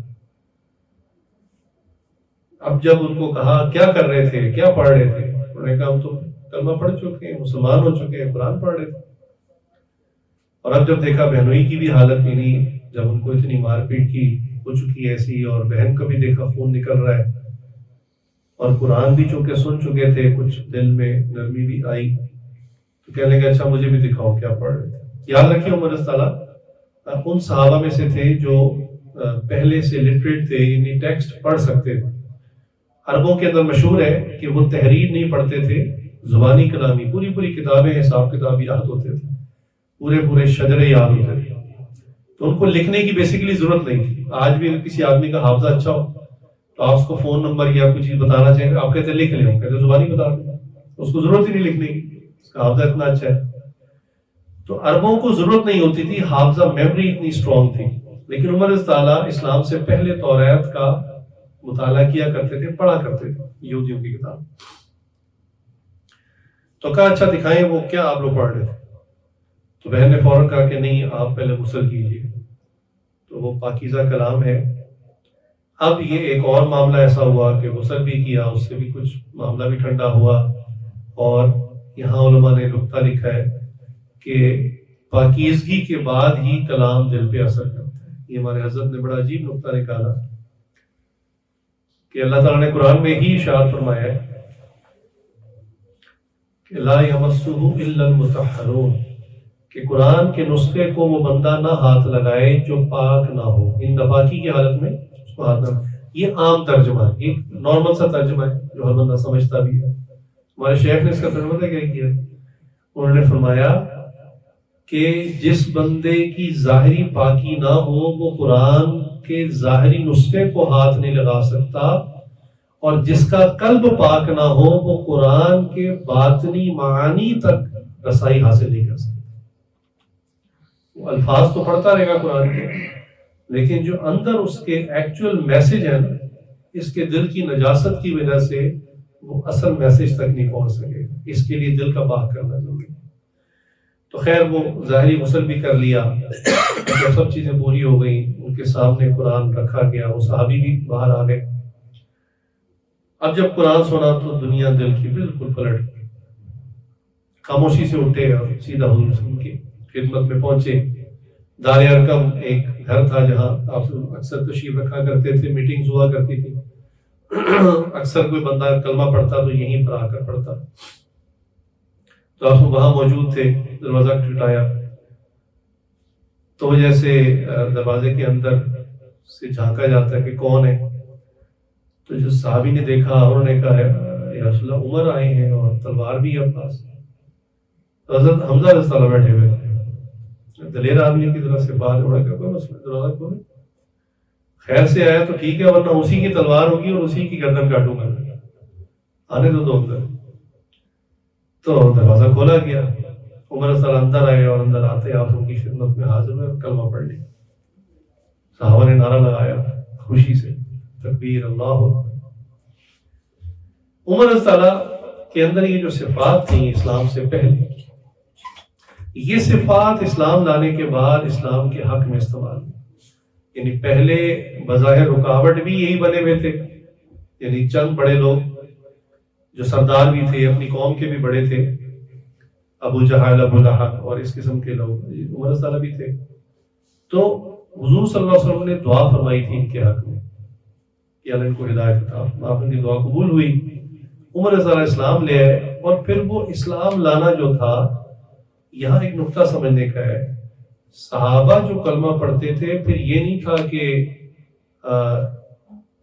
اب جب ان کو کہا کیا کر رہے تھے، کیا پڑھ رہے تھے، انہوں نے کہا ہم تو کلمہ پڑھ چکے ہیں، مسلمان ہو چکے ہیں، قرآن پڑھ رہے تھے. اور اب جب دیکھا بہنوئی کی بھی حالت بھی نہیں، جب ان کو اتنی مار پیٹ کی ہو چکی ایسی، اور بہن کا بھی دیکھا خون نکل رہا ہے، اور قرآن بھی چونکہ سن چکے تھے، کچھ دل میں نرمی بھی آئی، تو کہنے لگے اچھا مجھے بھی دکھاؤ کیا پڑھ رہے تھے. یاد رکھیے عمر رضی اللہ تعالیٰ ان صحابہ میں سے تھے جو پہلے سے لٹریٹ تھے، یعنی ٹیکسٹ پڑھ سکتے تھے. عربوں کے اندر مشہور ہے کہ وہ تحریر نہیں پڑھتے تھے، زبانی کلامی، پوری کتابیں حساب کتاب یاد ہوتے تھے، پورے شجرے یاد ہوتے تھے. تو ان کو لکھنے کی بیسیکلی ضرورت نہیں تھی. آج بھی اگر کسی آدمی کا حافظہ اچھا ہو تو آپ اس کو فون نمبر یا کوئی چیز بتانا چاہیں گے، آپ کہتے ہیں لکھ لیں، کہتے ہیں زبانی بتا دیں، اس کو ضرورت ہی نہیں لکھنے کی، اس کا حافظہ اتنا اچھا ہے. تو عربوں کو ضرورت نہیں ہوتی تھی، حافظہ میموری اتنی اسٹرانگ تھی. لیکن عمر رضی اللہ عنہ اسلام سے پہلے توریت کا مطالعہ کیا کرتے تھے، پڑھا کرتے تھے یہودیوں کی کتاب. تو کہا اچھا دکھائیں وہ کیا آپ لوگ پڑھ رہے تھے. تو بہن نے فوراً کہا کہ نہیں آپ پہلے غسل کیجیے. تو وہ پاکیزہ کلام ہے. اب یہ ایک اور معاملہ ایسا ہوا کہ غسل بھی کیا، اس سے بھی کچھ معاملہ بھی ٹھنڈا ہوا. اور یہاں علماء نے نقطہ لکھا ہے کہ پاکیزگی کے بعد ہی کلام دل پہ اثر کرتا ہے. یہ ہمارے حضرت نے بڑا عجیب نقطہ نکالا کہ اللہ تعالیٰ نے قرآن میں ہی ارشاد فرمایا ہے کہ لا یمسہ الا المطہرون، کہ قرآن کے نسخے کو وہ بندہ نہ ہاتھ لگائے جو پاک نہ ہو. ان ناپاکی کی حالت میں اس کو ہاتھ نہ. یہ عام ترجمہ ہے، یہ نارمل سا ترجمہ ہے جو ہر بندہ سمجھتا بھی ہے. ہمارے شیخ نے اس کا ترجمہ کیا کیا؟ انہوں نے فرمایا کہ جس بندے کی ظاہری پاکی نہ ہو وہ قرآن کے ظاہری نسخے کو ہاتھ نہیں لگا سکتا، اور جس کا قلب پاک نہ ہو وہ قرآن کے باطنی معانی تک رسائی حاصل نہیں کر سکتا۔ وہ الفاظ تو پڑھتا رہے گا قرآن کے، لیکن جو اندر اس کے ایکچوئل میسج ہے نا، اس کے دل کی نجاست کی وجہ سے وہ اصل میسج تک نہیں پہنچ سکے۔ اس کے لیے دل کا پاک کرنا ضروری ہے۔ تو خیر وہ ظاہری غسل بھی کر لیا، جب سب چیزیں پوری ہو گئیں ان کے سامنے قرآن رکھا گیا، وہ صحابی بھی باہر آ گئے۔ اب جب قرآن سنا تو دنیا دل کی بالکل پلٹ گئی، خاموشی سے اٹھے اور سیدھا حضور صلی اللہ علیہ وسلم کی خدمت میں پہنچے۔ دار ارقم ایک گھر تھا جہاں آپ اکثر تشریف رکھا کرتے تھے، میٹنگز ہوا کرتی تھی، اکثر کوئی بندہ کلمہ پڑھتا تو یہیں پر آ کر پڑھتا، تو آپ وہاں موجود تھے۔ دروازہ کھٹکھٹایا تو جیسے دروازے کے اندر سے جھانکا جاتا ہے کہ کون ہے، تو جو صحابی نے دیکھا انہوں نے کہا یا رسول اللہ عمر آئے ہیں اور تلوار بھی ہے پاس۔ حضرت حمزہ رضی اللہ عنہ بیٹھے ہوئے تھے، دلیر آدمی کی طرح سے باہر اڑا کر کوئی مسئلہ، دروازہ کھولے، خیر سے آیا تو ٹھیک ہے ورنہ اسی کی تلوار ہوگی اور اسی کی گردن کاٹوں گا، آنے دو اندر۔ تو دروازہ کھولا گیا، عمر رضی اللہ اندر آئے اور اندر آتے آپ ان کی خدمت میں حاضر ہوئے اور کلمہ پڑھ لیا۔ صحابہ نے نعرہ لگایا خوشی سے، تکبیر، اللہ اکبر۔ عمر رضی اللہ کے اندر یہ جو صفات تھیں اسلام سے پہلے، یہ صفات اسلام لانے کے بعد اسلام کے حق میں استعمال ہوئی۔ یعنی پہلے بظاہر رکاوٹ بھی یہی بنے ہوئے تھے، یعنی چند بڑے لوگ جو سردار بھی تھے، اپنی قوم کے بھی بڑے تھے، ابو جہل، ابو لہب اور اس قسم کے لوگ، عمر رضی اللہ بھی تھے۔ تو حضور صلی اللہ علیہ وسلم نے دعا فرمائی تھی ان کے حق میں کہ اللہ ان کو ہدایت عطا، آپ کی دعا قبول ہوئی، عمر رضی اللہ اسلام لے آئے۔ اور پھر وہ اسلام لانا جو تھا، یہاں ایک نقطہ سمجھنے کا ہے، صحابہ جو کلمہ پڑھتے تھے پھر یہ نہیں تھا کہ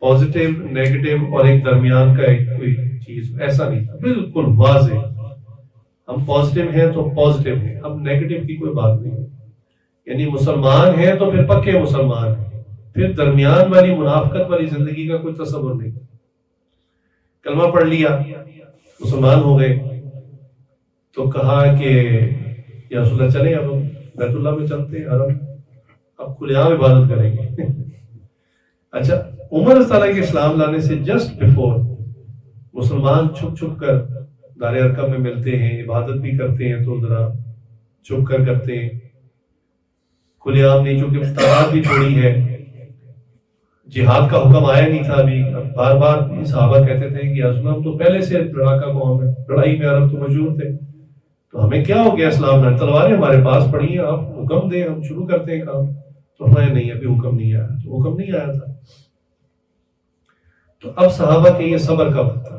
پازیٹیو نیگیٹو اور ایک درمیان کا ایک کوئی چیز، ایسا نہیں تھا، بالکل واضح ہم پازیٹیو ہیں تو پازیٹیو ہیں، اب نیگیٹو کی کوئی بات نہیں ہے۔ یعنی مسلمان ہیں تو پھر پکے مسلمان ہیں، پھر درمیان والی منافقت والی زندگی کا کوئی تصور نہیں۔ کلمہ پڑھ لیا، مسلمان ہو گئے، تو کہا کہ یا رسول اللہ چلیں، اب ہم بیت اللہ میں چلتے ہیں، حرم، اب کھلے عام عبادت کریں گے۔ اچھا، عمر رضی اللہ کے اسلام لانے سے جسٹ بیفور مسلمان چھپ چھپ کر دار ارقم میں ملتے ہیں، عبادت بھی کرتے ہیں تو ذرا چھپ کر کرتے ہیں، کھلے عام نہیں، چونکہ تعداد بھی تھوڑی ہے، جہاد کا حکم آیا نہیں تھا ابھی۔ بار بار صحابہ کہتے تھے کہ رسول اللہ ہم تو پہلے سے لڑاکا قوم ہے، لڑائی میں عرب تو مشہور تھے، تو ہمیں کیا ہو گیا اسلام میں، تلواریں ہمارے پاس پڑی ہیں، آپ حکم دیں ہم شروع کرتے ہیں کام۔ تو ہمیں نہیں، ابھی حکم نہیں آیا، تو حکم نہیں آیا تھا۔ تو اب صحابہ کے یہ صبر کا وقت تھا۔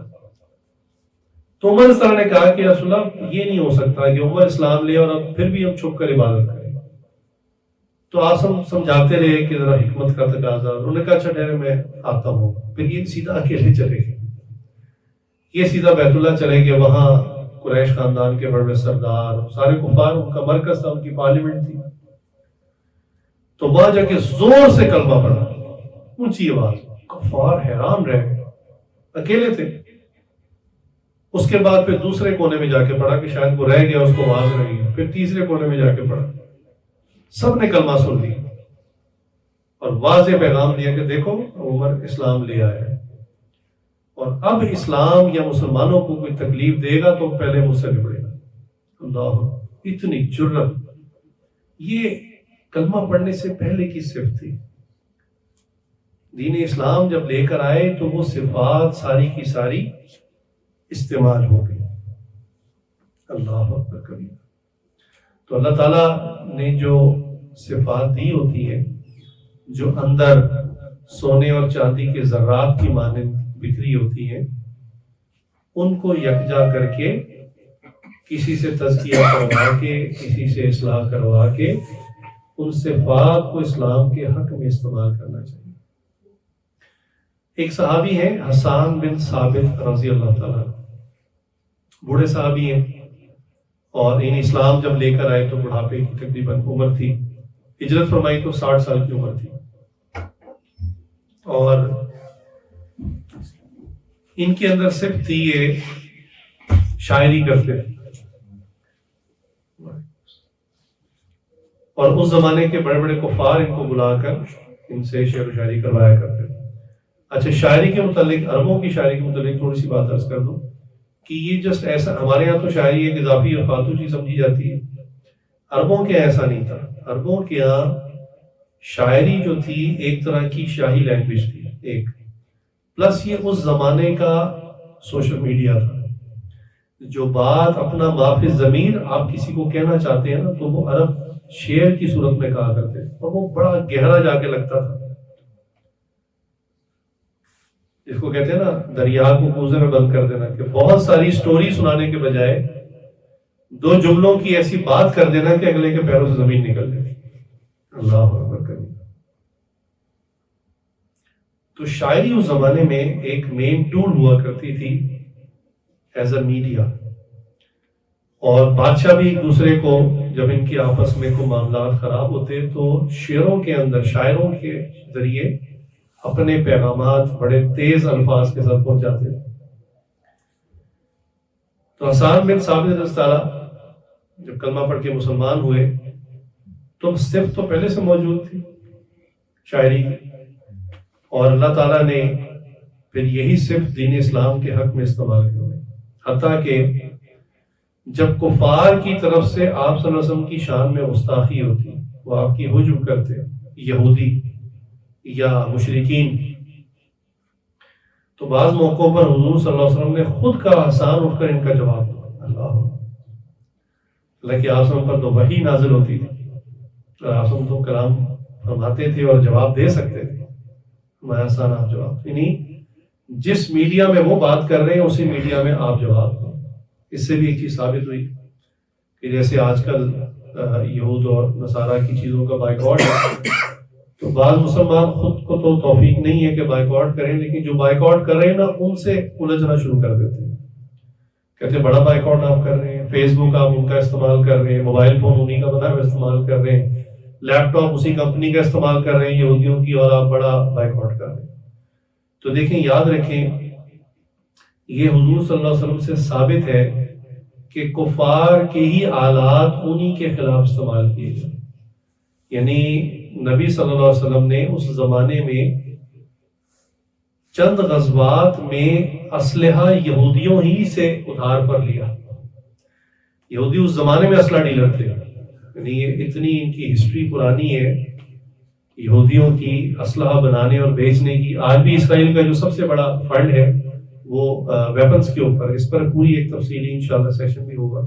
تو عمر صلی اللہ علیہ وسلم نے کہا کہ رسول اللہ یہ نہیں ہو سکتا کہ عمر اسلام لے اور اب پھر بھی ہم چھپ کر عبادت کریں۔ تو آپ سمجھاتے رہے کہ ذرا حکمت کا تقاضا، انہوں نے کہا اچھا ٹھہرے میں آتا ہوں۔ پھر یہ سیدھا اکیلے چلے گئے، یہ سیدھا بیت اللہ چلے گئے، وہاں قریش خاندان کے بڑے سردار سارے کفار، ان کا مرکز تھا، ان کی پارلیمنٹ تھی، تو وہاں جا کے زور سے کلمہ پڑھا، اونچی آواز، کفار حیران رہ گئے، اکیلے تھے۔ اس کے بعد پھر دوسرے کونے میں جا کے پڑھا کہ شاید وہ رہ گیا، اس کو آواز رہی، پھر تیسرے کونے میں جا کے پڑھا، سب نے کلمہ سن لیا اور واضح پیغام دیا کہ دیکھو عمر اسلام لے آیا ہے، اور اب اسلام یا مسلمانوں کو کوئی تکلیف دے گا تو پہلے مجھ سے نبڑے گا۔ اللہ، اتنی جرت، یہ کلمہ پڑھنے سے پہلے کی صفت تھی۔ دین اسلام جب لے کر آئے تو وہ صفات ساری کی ساری استعمال ہو گئی۔ اللہ اکبر کبیر۔ تو اللہ تعالیٰ نے جو صفات دی ہوتی ہیں، جو اندر سونے اور چاندی کے ذرات کی مانند بکھری ہوتی ہیں، ان کو یکجا کر کے کسی سے تزکیہ کروا کے، کسی سے اصلاح کروا کے، ان صفات کو اسلام کے حق میں استعمال کرنا چاہیے۔ ایک صحابی ہیں حسان بن ثابت رضی اللہ تعالیٰ، بوڑھے صحابی ہیں، اور ان اسلام جب لے کر آئے تو بڑھاپے کی تقریباً عمر تھی، ہجرت فرمائی تو 60 سال کی عمر تھی، اور ان کے اندر صرف تھی یہ شاعری کرتے، اور اس زمانے کے بڑے بڑے کفار ان کو بلا کر ان سے شعر و شاعری کروایا کرتے تھے۔ اچھا، شاعری کے متعلق، عربوں کی شاعری کے متعلق تھوڑی سی بات عرض کر دوں کہ یہ جسٹ ایسا، ہمارے یہاں تو شاعری ایک اضافی اور فالتو چیز سمجھی جاتی ہے، عربوں کے ایسا نہیں تھا۔ عربوں کے یہاں شاعری جو تھی ایک طرح کی شاہی لینگویج تھی، ایک پلس یہ اس زمانے کا سوشل میڈیا تھا۔ جو بات اپنا معافی ضمیر آپ کسی کو کہنا چاہتے ہیں نا، تو وہ عرب شعر کی صورت میں کہا کرتے، اور وہ بڑا گہرا جا کے لگتا تھا، اس کو کہتے ہیں نا دریا کو کوزے میں بند کر دینا، کہ بہت ساری سٹوری سنانے کے بجائے 2 جملوں کی ایسی بات کر دینا کہ اگلے کے پیروں سے زمین نکل جائے۔ اللہ اکبر کریں۔ تو شاعری اس زمانے میں ایک مین ٹول ہوا کرتی تھی ایز اے میڈیا، اور بادشاہ بھی ایک دوسرے کو جب ان کی آپس میں کوئی معاملات خراب ہوتے تو شعروں کے اندر، شاعروں کے ذریعے اپنے پیغامات بڑے تیز الفاظ کے ساتھ پہنچاتے تھے۔ تو حسان بن ثابت رضی اللہ تعالیٰ جب کلمہ پڑھ کے مسلمان ہوئے تو صرف تو پہلے سے موجود تھی شاعری کی، اور اللہ تعالیٰ نے پھر یہی صرف دین اسلام کے حق میں استعمال کی، حتیٰ کہ جب کفار کی طرف سے آپ صلی اللہ علیہ وسلم کی شان میں گستاخی ہوتی، وہ آپ کی ہجوم کرتے، یہودی یا مشرکین، تو بعض موقعوں پر حضور صلی اللہ علیہ وسلم نے خود کا حسان اٹھ کر ان کا جواب دیا۔ اللہ کہ آپ صلی اللہ علیہ وسلم پر تو وحی نازل ہوتی تھی، اور آپ صلی اللہ علیہ وسلم تو کلام فرماتے تھے اور جواب دے سکتے تھے، ہمارا حسان آپ جواب، یعنی جس میڈیا میں وہ بات کر رہے ہیں اسی میڈیا میں آپ جواب دیں۔ اس سے بھی ایک چیز ثابت ہوئی کہ جیسے آج کل یہود اور نصارہ کی چیزوں کا بائیکاٹ ہے، تو بعض مسلمان خود کو تو توفیق نہیں ہے کہ بائیکاٹ کریں، لیکن جو بائیکاٹ کر رہے ہیں نا ان سے الجھنا شروع کر دیتے ہیں، کہتے ہیں بڑا بائیکاٹ آپ کر رہے ہیں، فیس بک آپ ان کا استعمال کر رہے ہیں، موبائل فون انہی کا بنا ہوا استعمال کر رہے ہیں، لیپ ٹاپ اسی کمپنی کا استعمال کر رہے ہیں یہودیوں کی، اور آپ بڑا بائیکاٹ کر رہے ہیں۔ تو دیکھیں، یاد رکھیں، یہ حضور صلی اللہ علیہ وسلم سے ثابت ہے کہ کفار کے ہی آلات انہی کے خلاف استعمال کیے گئے، یعنی نبی صلی اللہ علیہ وسلم نے اس زمانے میں چند غزوات میں اسلحہ یہودیوں ہی سے ادھار پر لیا۔ یہودی اس زمانے میں اسلحہ ڈیلر تھے، یعنی یہ اتنی ان کی ہسٹری پرانی ہے یہودیوں کی اسلحہ بنانے اور بیچنے کی۔ آج بھی اسرائیل کا جو سب سے بڑا فنڈ ہے وہ ویپنز کے اوپر، اس پر پوری ایک تفصیلی انشاءاللہ سیشن بھی ہوگا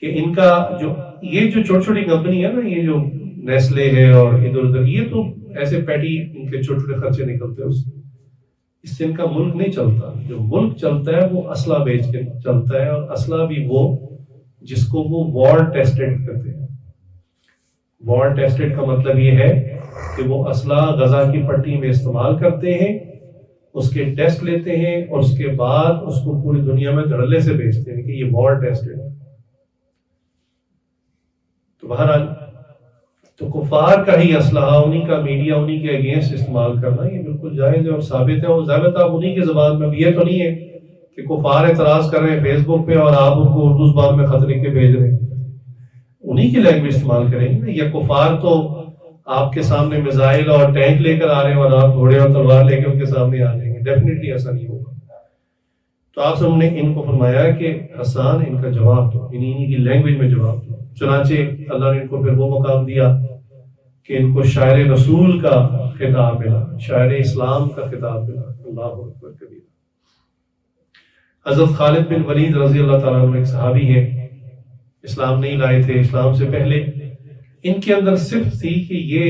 کہ ان کا جو یہ جو چھوٹی چھوٹی کمپنی ہے نا، یہ جو نیسلے ہے اور ادھر ادھر، یہ تو ایسے پیٹی ان کے چھوٹے چھوٹے خرچے نکلتے ہیں، اس سے ان کا ملک نہیں چلتا۔ جو ملک چلتا ہے وہ اسلحہ بیچ کے چلتا ہے، اور اسلحہ بھی وہ جس کو وہ وار ٹیسٹڈ کرتے ہیں۔ وار ٹیسٹڈ کا مطلب یہ ہے کہ وہ اسلحہ غزہ کی پٹی میں استعمال کرتے ہیں، اس کے ٹیسٹ لیتے ہیں، اور اس کے بعد اس کو پوری دنیا میں دھڑلے سے بیچتے ہیں کہ یہ وار ٹیسٹڈ ہے۔ تو بہرحال تو کفار کا ہی اسلحہ، انہی کا میڈیا، انہی کے اگینسٹ استعمال کرنا یہ بالکل جائز ہے اور ثابت ہے، اور ضابطہ آپ انہی کی زبان میں، یہ تو نہیں ہے کہ کفار اعتراض کر رہے ہیں فیس بک پہ اور آپ ان کو اردو زبان میں خط لکھ کے بھیج رہے ہیں، انہی کی لینگویج استعمال کریں گے۔ یا کفار تو آپ کے سامنے میزائل اور ٹینک لے کر آ رہے ہیں اور آپ گھوڑے اور تلوار لے کے ان کے سامنے آ جائیں گے، ڈیفینیٹلی ایسا نہیں ہوگا۔ تو آپ سب نے ان کو فرمایا کہ حسان ان کا جواب دو، انہی کی لینگویج میں جواب دو۔ چنانچہ اللہ نے ان کو پھر وہ مقام دیا کہ ان کو شاعر رسول کا خطاب ملا، شاعر اسلام کا خطاب ملا۔ اللہ اکبر کبیر۔ حضرت خالد بن ولید رضی اللہ تعالیٰ عنہ ایک صحابی ہیں، اسلام نہیں لائے تھے، اسلام سے پہلے ان کے اندر صرف تھی کہ یہ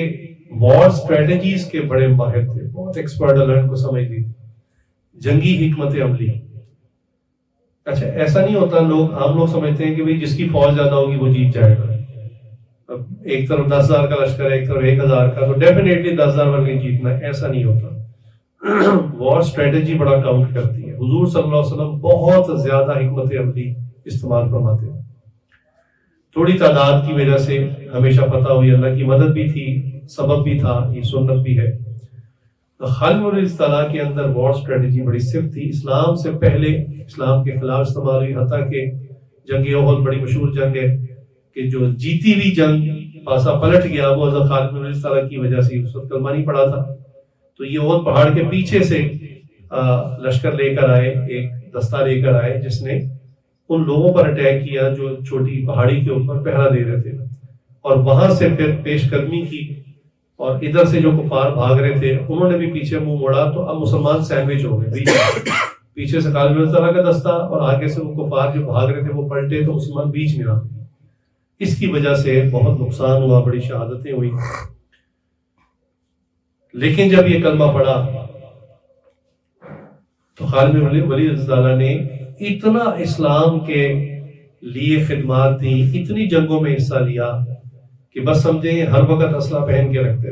وار اسٹریٹجیز کے بڑے ماہر تھے، بہت ایکسپرٹ، اللہ ان کو سمجھ دی، جنگی حکمت عملی۔ اچھا، ایسا نہیں ہوتا، عام لوگ سمجھتے ہیں کہ بھئی جس کی فوج زیادہ ہوگی وہ جیت جائے گا۔ اب ایک طرف 10,000 کا لشکر ہے، ایک طرف 1,000 کا، تو ڈیفینیٹلی 10,000 والے جیتنا ہے، ایسا نہیں ہوتا۔ وار اسٹریٹجی بڑا کاؤنٹ کرتی ہے. حضور صلی اللہ علیہ وسلم بہت زیادہ حکمت عملی استعمال فرماتے ہیں. تھوڑی تعداد کی وجہ سے ہمیشہ فتح ہوئی، اللہ کی مدد بھی تھی، سبب بھی تھا، یہ سنت بھی ہے. تو خالد بن ولید طلحہ کے اندر وار اسٹریٹجی بڑی صفت تھی. اسلام سے پہلے اسلام کے خلاف استعمال ہوئی، حتیٰ کہ جنگ احد بڑی مشہور جنگ ہے کہ جو جیتی ہوئی جنگ پاسا پلٹ گیا وہ حضرت خالد بن ولید طلحہ کی وجہ سے اس وقت کلمہ نہیں پڑا تھا. تو یہ احد پہاڑ کے پیچھے سے لشکر لے کر آئے، ایک دستہ لے کر آئے جس نے ان لوگوں پر اٹیک کیا جو چھوٹی پہاڑی کے اوپر پہرا دے رہے تھے، اور وہاں سے پھر پیش قدمی کی، اور ادھر سے جو کفار بھاگ رہے تھے انہوں نے بھی پیچھے منہ موڑا. تو اب مسلمان سینڈوچ ہو گئے، پیچھے سے خالد بن ولید طلحہ کا دستہ اور آگے سے وہ کفار جو بھاگ رہے تھے وہ پلٹے تو مسلمان بیچ میں آ گئے. اس کی وجہ سے بہت نقصان ہوا، بڑی شہادتیں ہوئی. لیکن جب یہ کلمہ پڑا تو خالد بن ولید طلحہ نے اتنا اسلام کے لیے خدمات دی، اتنی جنگوں میں حصہ لیا کہ بس سمجھیں ہر وقت اسلحہ پہن کے رکھتے.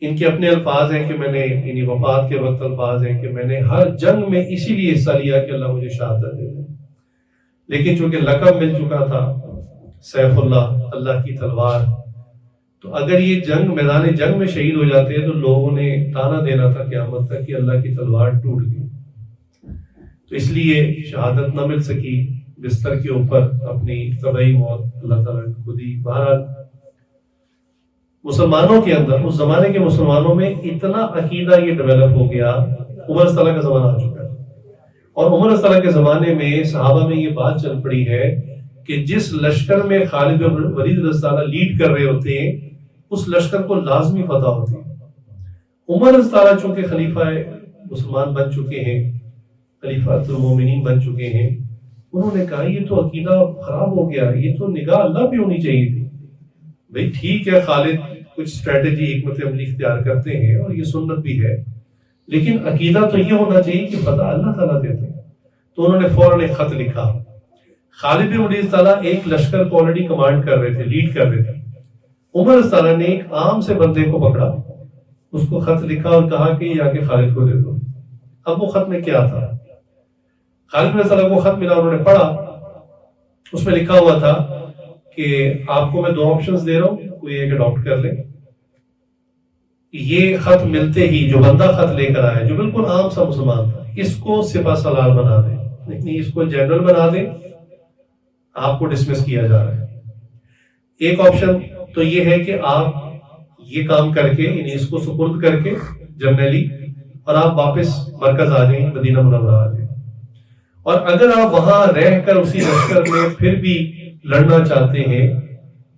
ان کے اپنے الفاظ ہیں کہ میں نے یعنی وفات کے وقت الفاظ ہیں کہ میں نے ہر جنگ میں اسی لیے حصہ لیا کہ اللہ مجھے شہادت دے دے. لیکن چونکہ لقب مل چکا تھا سیف اللہ، اللہ کی تلوار، تو اگر یہ جنگ میدان جنگ میں شہید ہو جاتے تو لوگوں نے تانا دینا تھا قیامت تک کہ اللہ کی تلوار ٹوٹ گئی. تو اس لیے شہادت نہ مل سکی، بستر کے اوپر اپنی طبعی موت اللہ تعالیٰ نے کو دی. بہرحال مسلمانوں کے اندر اس زمانے کے مسلمانوں میں اتنا عقیدہ یہ ڈیولپ ہو گیا. عمر رضی اللہ عنہ کا زمانہ آ چکا ہے، اور عمر رضی اللہ عنہ کے زمانے میں صحابہ میں یہ بات چل پڑی ہے کہ جس لشکر میں خالد بن ولید رضی اللہ عنہ لیڈ کر رہے ہوتے ہیں اس لشکر کو لازمی فتح ہوتی ہے. عمر رضی اللہ عنہ چونکہ خلیفہ مسلمان بن چکے ہیں، خلیفۃ المومنین بن چکے ہیں، انہوں نے کہا یہ تو عقیدہ خراب ہو گیا، یہ تو نگاہ اللہ پہ ہونی چاہیے تھی. بھئی ٹھیک ہے خالد کچھ اسٹریٹجی حکمت عملی اختیار کرتے ہیں اور یہ سنت بھی ہے، لیکن عقیدہ تو یہ ہونا چاہیے کہ فتح اللہ تعالیٰ دیتے ہیں. تو انہوں نے فوراً ایک خط لکھا. خالد بن ولید طلحہ ایک لشکر کو آلریڈی کمانڈ کر رہے تھے، لیڈ کر رہے تھے. عمر رضی اللہ عنہ نے ایک عام سے بندے کو پکڑا، اس کو خط لکھا اور کہا کہ یہ آ کے خالد کو دے دو. اب وہ خط میں کیا تھا؟ خالد بن ولید کو خط ملا، انہوں نے پڑھا، اس میں لکھا ہوا تھا کہ آپ کو میں 2 آپشنز دے رہا ہوں، کوئی ایک اڈاپٹ کر لیں. یہ خط ملتے ہی جو بندہ خط لے کر آیا جو بالکل عام سا مسلمان تھا، اس کو سپہ سالار بنا دیں، نہیں اس کو جنرل بنا دیں، آپ کو ڈسمس کیا جا رہا ہے. ایک آپشن تو یہ ہے کہ آپ یہ کام کر کے یعنی اس کو سپرد کر کے جرنیلی اور آپ واپس مرکز آ جائیں، مدینہ منورہ آ جائیں. اور اگر آپ وہاں رہ کر اسی لشکر میں پھر بھی لڑنا چاہتے ہیں،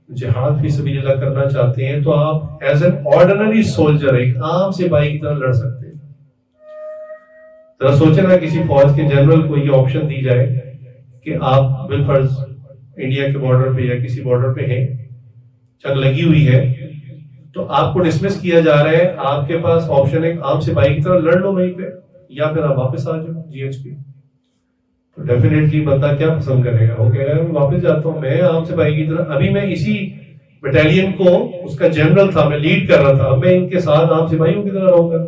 جہاد فی سبیل اللہ کرنا چاہتے ہیں، تو آپ ایز این آرڈنری سولجر ایک عام سپاہی کی طرح لڑ سکتے ہیں. ذرا سوچیں نا کسی فوج کے جنرل کو یہ آپشن دی جائے کہ آپ بالفرض انڈیا کے بارڈر پہ یا کسی بارڈر پہ ہیں، جنگ لگی ہوئی ہے، تو آپ کو ڈسمس کیا جا رہا ہے، آپ کے پاس آپشن ایک عام سپاہی کی طرح لڑ لو وہیں پہ، یا پھر آپ واپس آ جاؤ جی ایچ پی. تو ڈیفینیٹلی بندہ کیا پسند کرے گا؟ وہ کہے گا میں واپس جاتا ہوں، میں عام سپاہی کی طرح ابھی میں اسی بٹالین کو اس کا جنرل تھا، میں لیڈ کر رہا تھا، میں ان کے ساتھ عام سپاہیوں کی طرح رہوں گا.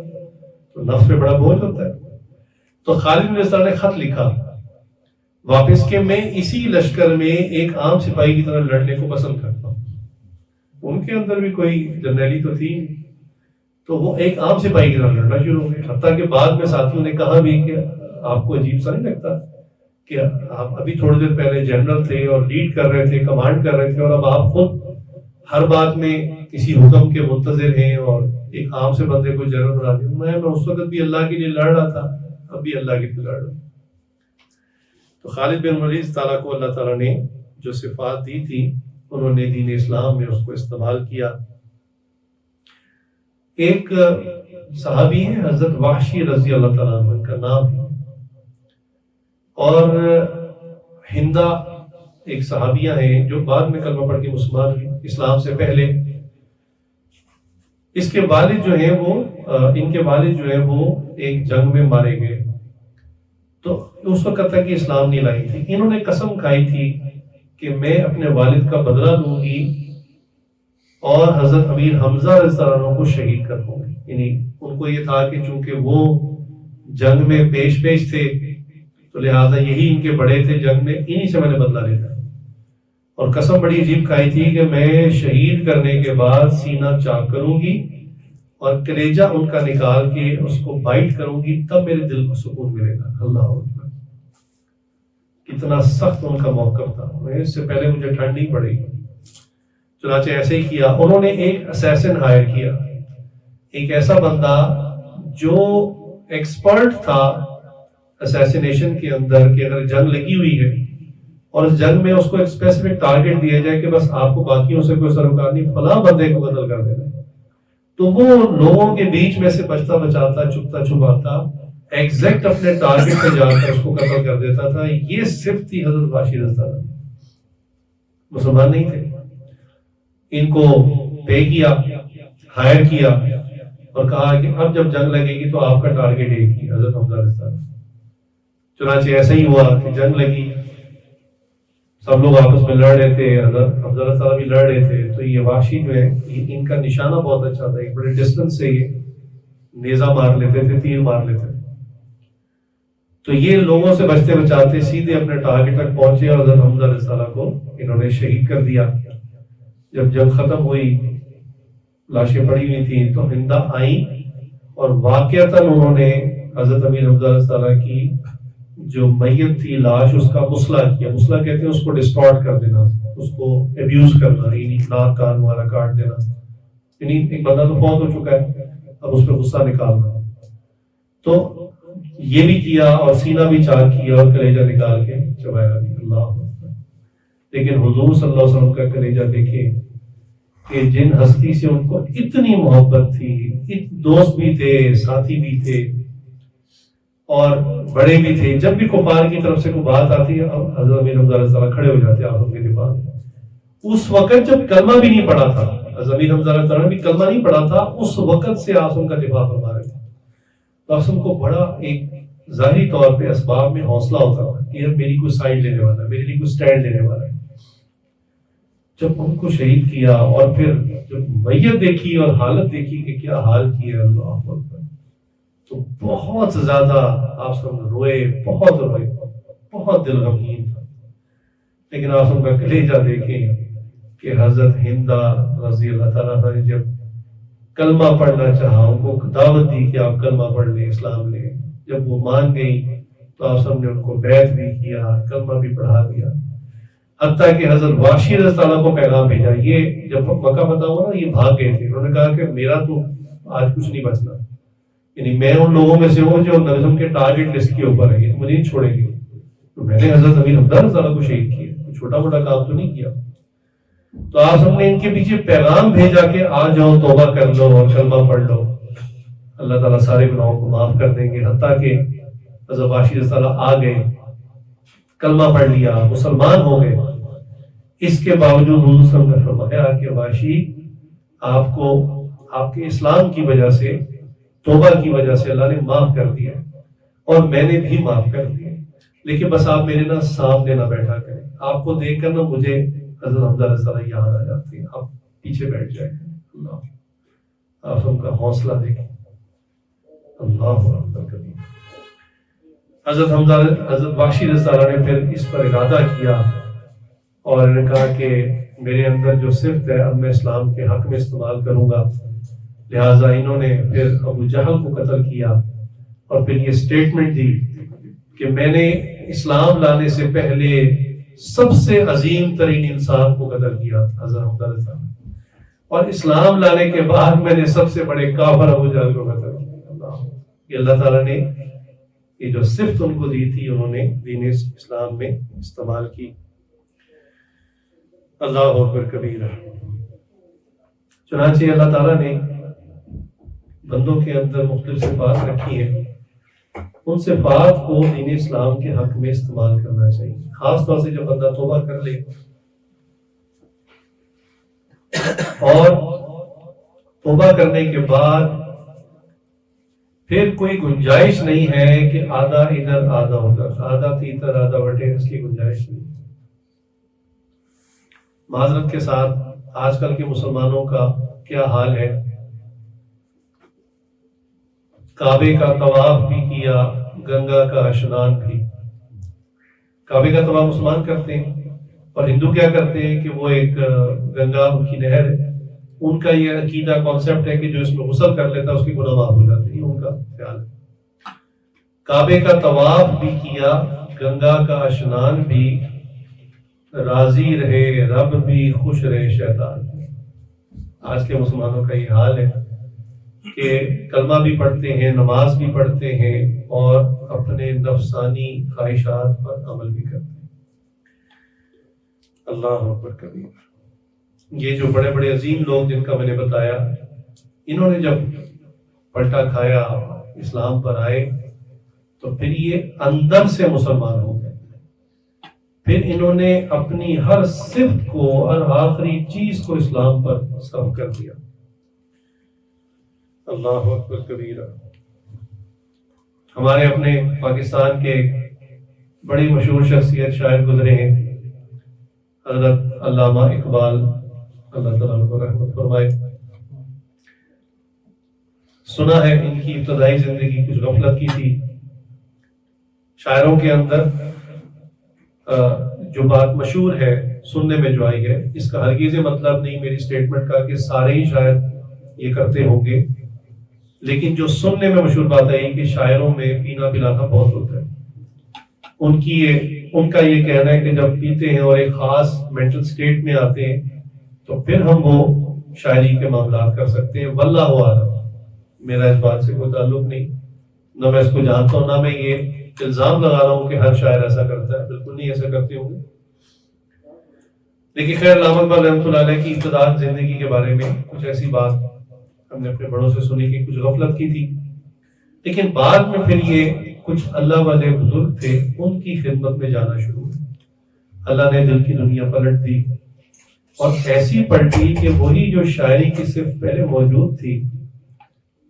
تو نفس پہ بڑا بوجھ ہوتا ہے. تو خالد بن ولید نے خط لکھا واپس کہ میں اسی لشکر میں ایک عام سپاہی کی طرح لڑنے کو پسند کرتا ہوں. ان کے اندر بھی کوئی جرنیلی تو تھی، تو وہ ایک عام سپاہی کی طرح لڑنا شروع ہو گئے. حتیٰ کہ بعد میں ساتھیوں نے کہا بھی کہ آپ کو عجیب سا نہیں لگتا کہ آپ ابھی تھوڑی دیر پہلے جنرل تھے اور لیڈ کر رہے تھے، کمانڈ کر رہے تھے، اور اب آپ خود ہر بات میں کسی حکم کے منتظر ہیں اور ایک عام سے بندے کو جنرل بنا دیا. میں اس وقت بھی اللہ کے لیے لڑ رہا تھا، اب بھی اللہ کے لیے لڑ رہا ہوں. تو خالد بن ولید طلحہ کو اللہ تعالیٰ نے جو صفات دی تھی انہوں نے دین اسلام میں اس کو استعمال کیا. ایک صحابی ہیں حضرت وحشی رضی اللہ تعالیٰ عنہ، ان کا نام ہے، اور ہندا ایک صحابیہ ہیں جو بعد میں کلمہ پڑھ کے مسلمان ہوئی اسلام سے پہلے. اس کے والد جو ہیں وہ ان کے والد جو ہیں وہ ایک جنگ میں مارے گئے، تو اس وقت تک اسلام نہیں لائی تھی. انہوں نے قسم کھائی تھی کہ میں اپنے والد کا بدلہ لوں گی اور حضرت امیر حمزہ رضی اللہ عنہ کو شہید کر دوں گی. یعنی ان کو یہ تھا کہ چونکہ وہ جنگ میں پیش تھے تو لہٰذا یہی ان کے بڑے تھے جنگ میں، انہی سے میں نے بدلہ لینا. اور قسم بڑی عجیب کھائی تھی کہ میں شہید کرنے کے بعد سینہ چاک کروں گی اور کلیجہ ان کا نکال کے اس کو بائٹ کروں گی، تب میرے دل کو سکون ملے گا. اللہ اکبر، کتنا سخت ان کا موقف تھا. اس سے پہلے مجھے ٹھنڈ نہیں پڑی. چنانچہ ایسے ہی کیا. انہوں نے ایک اسیسن ہائر کیا، ایک ایسا بندہ جو ایکسپرٹ تھا اسیسینیشن کے اندر، کہ اگر جنگ لگی ہوئی ہے اور اس جنگ میں اس کو ایک اسپیسیفک ٹارگٹ دیا جائے کہ بس آپ کو باقیوں سے کوئی سروکار نہیں، فلاں بندے کو قتل کر دینا، تو وہ لوگوں کے بیچ میں سے بچتا بچاتا، چھپتا چھپاتا ایگزیکٹ اپنے ٹارگٹ پہ جا کر اس کو قتل کر دیتا تھا. یہ صرف تھی حضرت واشی رضی اللہ عنہ. مسلمان نہیں تھے. ان کو پے کیا، ہائر کیا اور کہا کہ اب جب جنگ لگے گی تو آپ کا ٹارگٹ ایک ہی، حضرت حمزہ رضی اللہ عنہ. چنانچہ ایسا ہی ہوا کہ جنگ لگی، سب لوگ آپس میں لڑ رہے تھے، حضرت حمزہ رضی اللہ عنہ بھی لڑ رہے تھے. تو یہ واشی جو ہے ان کا نشانہ بہت اچھا تھا، ایک بڑے ڈسٹنس سے یہ نیزہ مار لیتے تھے، تیر مار لیتے تھے. تو یہ لوگوں سے بچتے بچاتے سیدھے اپنے ٹارگٹ تک پہنچے اور حضرت حمزہ رضی اللہ عنہ کو انہوں نے شہید کر دیا. جب جنگ ختم ہوئی، لاشیں پڑی ہوئی تھیں، تو ہندا آئیں اور واقعتاً انہوں نے حضرت امیر حمزہ رضی اللہ عنہ کی جو میت تھی لاش، اس کا مسئلہ کیا. مسئلہ کہتے ہیں اس کو ڈسٹارٹ کر دینا، اس کو ابیوز کرنا، یعنی ناک کان والا کاٹ دینا. یعنی ایک بندہ تو فوت ہو چکا ہے، اب اس پہ غصہ نکالنا. تو یہ بھی کیا اور سینہ بھی چاک کیا اور کلیجہ نکال کے چبایا بھی. اللہ اکبر. لیکن حضور صلی اللہ علیہ وسلم کا کلیجہ دیکھیں کہ جن ہستی سے ان کو اتنی محبت تھی، دوست بھی تھے، ساتھی بھی تھے اور بڑے بھی تھے. جب بھی کفار کی طرف سے کوئی بات آتی ہے، حضرت امیر حمزہ رضی اللہ عنہ کھڑے ہو جاتے ہیں آسم کے دفاع میں. اس وقت جب کلمہ بھی نہیں پڑا تھا، حضرت امیر حمزہ رضی اللہ عنہ بھی کلمہ نہیں پڑا تھا، اس وقت سے آسم کا دفاع فرما رہے تھے. تو آسم کو بڑا ایک ظاہری طور پہ اسباب میں حوصلہ ہوتا تھا کہ یار میری کوئی سائڈ لینے والا ہے، میرے لیے کوئی سٹینڈ لینے والا ہے. جب ان کو شہید کیا اور پھر جب میت دیکھی اور حالت دیکھی کہ کیا حال کی ہے، اللہ اکبر، تو بہت زیادہ آپ سب روئے، بہت روئے، بہت دل غمگین تھا. لیکن آپ سب کا کلیجہ دیکھیں کہ حضرت ہندا رضی اللہ تعالیٰ نے جب کلمہ پڑھنا چاہا، ان کو دعوت دی کہ آپ کلمہ پڑھ لیں، اسلام لیں. جب وہ مان گئی تو آپ سب نے ان کو بیعت بھی کیا، کلمہ بھی پڑھا دیا. حتیٰ کہ حضرت واشی رضی اللہ عنہ کو پیغام بھیجا. یہ جب مکہ فتح ہوا نا، یہ بھاگ گئے تھے. انہوں نے کہا کہ میرا تو آج کچھ نہیں بچنا، یعنی میں ان لوگوں میں سے ہوں جو نظم کے ٹارگٹ لسٹ کے اوپر ہے، یہ مجھے نہیں چھوڑیں گے. تو میں نے حضرت امیر حمزہ رضی اللہ عنہ کو شہید کیا، چھوٹا موٹا کام تو نہیں کیا. تو آپ سب نے ان کے پیچھے پیغام بھیجا کہ آ جاؤ، توبہ کر لو اور کلمہ پڑھ لو، اللہ تعالیٰ سارے گناہوں کو معاف کر دیں گے. حتیٰ کہ حضرت واشی رضی اللہ عنہ آ گئے، کلمہ پڑھ لیا، مسلمان ہو گئے. اس کے باوجود حضور صلی اللہ علیہ وسلم نے فرمایا کہ واشی، آپ کو آپ کے اسلام کی وجہ سے، توبہ کی وجہ سے اللہ نے معاف کر دیا اور میں نے بھی معاف کر دیا. لیکن بس آپ میرے نا سامنے نہ بیٹھا کریں، آپ کو دیکھ کر نا مجھے حضرت حمزہ رضی اللہ عنہ یاد آ جاتی ہے، آپ پیچھے بیٹھ جائیں. اللہ، آپ ان کا حوصلہ دیکھیں. اللہ اکبر کبیر. حضرت واشی رضی اللہ عنہ نے پھر اس پر ارادہ کیا اور انہوں نے کہا کہ میرے اندر جو صفت ہے اب میں اسلام کے حق میں استعمال کروں گا. لہٰذا انہوں نے پھر ابو جہل کو قتل کیا اور پھر یہ سٹیٹمنٹ دی کہ میں نے اسلام لانے سے پہلے سب سے عظیم ترین انسان کو قتل کیا، حضرت حمزہ رضی اللہ عنہ، اور اسلام لانے کے بعد میں نے سب سے بڑے کافر ابو جہل کو قتل کیا. یہ اللہ تعالیٰ نے یہ جو صفت ان کو دی تھی، انہوں نے دین اسلام میں استعمال کی. اللہ اکبر کبیرہ. چنانچہ اللہ تعالیٰ نے بندوں کے اندر مختلف صفات رکھی ہیں، ان صفات کو دین اسلام کے حق میں استعمال کرنا چاہیے. خاص طور سے جب بندہ توبہ کر لے اور توبہ کرنے کے بعد پھر کوئی گنجائش نہیں ہے کہ آدھا ادھر آدھا ادھر، آدھا تیتر آدھا بٹے، اس کی گنجائش نہیں. معذرت کے ساتھ آج کل کے مسلمانوں کا کیا حال ہے. کعبے کا طواف بھی کیا، گنگا کا اشنان بھی. کعبے کا طواف مسلمان کرتے ہیں اور ہندو کیا کرتے ہیں کہ وہ ایک گنگا ان کی نہر ہے، ان کا یہ عقیدہ کانسیپٹ ہے کہ جو اس میں غسل کر لیتا ہے اس کی گناہ معاف ہو جاتے ہیں، ان کا خیال ہے. کعبے کا طواف بھی کیا، گنگا کا اشنان بھی، راضی رہے رب بھی خوش رہے شیطان بھی. آج کے مسلمانوں کا یہ حال ہے کہ کلمہ بھی پڑھتے ہیں، نماز بھی پڑھتے ہیں اور اپنے نفسانی خواہشات پر عمل بھی کرتے ہیں. اللہ اکبر کبیر. یہ جو بڑے بڑے عظیم لوگ جن کا میں نے بتایا، انہوں نے جب پلٹا کھایا، اسلام پر آئے، تو پھر یہ اندر سے مسلمان ہو گئے. پھر انہوں نے اپنی ہر صفت کو، ہر آخری چیز کو اسلام پر صرف کر دیا. اللہ اکبر کبیرہ. ہمارے اپنے پاکستان کے بڑی مشہور شخصیت شاعر گزرے ہیں، حضرت علامہ اقبال، اللہ تعالیٰ ان کو رحمت فرمائے. سنا ہے ان کی ابتدائی زندگی کچھ غفلت کی تھی. شاعروں کے اندر جو بات مشہور ہے سننے میں جو آئی ہے، اس کا ہرگز مطلب نہیں میری سٹیٹمنٹ کا کہ سارے ہی شاعر یہ کرتے ہوں گے، لیکن جو سننے میں مشہور بات ہے کہ شاعروں میں پینا پلانا بہت ہوتا ہے. ان کا یہ کہنا ہے کہ جب پیتے ہیں اور ایک خاص مینٹل سٹیٹ میں آتے ہیں تو پھر ہم وہ شاعری کے معاملات کر سکتے ہیں. واللہ اعلم، میرا اس بات سے کوئی تعلق نہیں، نہ میں اس کو جانتا ہوں، نہ میں یہ الزام لگا رہا ہوں کہ ہر شاعر ایسا کرتا ہے. بالکل نہیں ایسا کرتے ہوں گے. لیکن خیر، علامہ اقبال رحمۃ اللہ علیہ کی ابتدائی زندگی کے بارے میں کچھ ایسی بات ہم نے اپنے بڑوں سے سنی کہ کچھ غفلت کی تھی، لیکن بعد میں پھر یہ کچھ اللہ والے بزرگ تھے، ان کی خدمت میں جانا شروع ہوا. اللہ نے دل کی دنیا پلٹ دی، اور ایسی پلٹی کہ وہی جو شاعری کی صرف پہلے موجود تھی،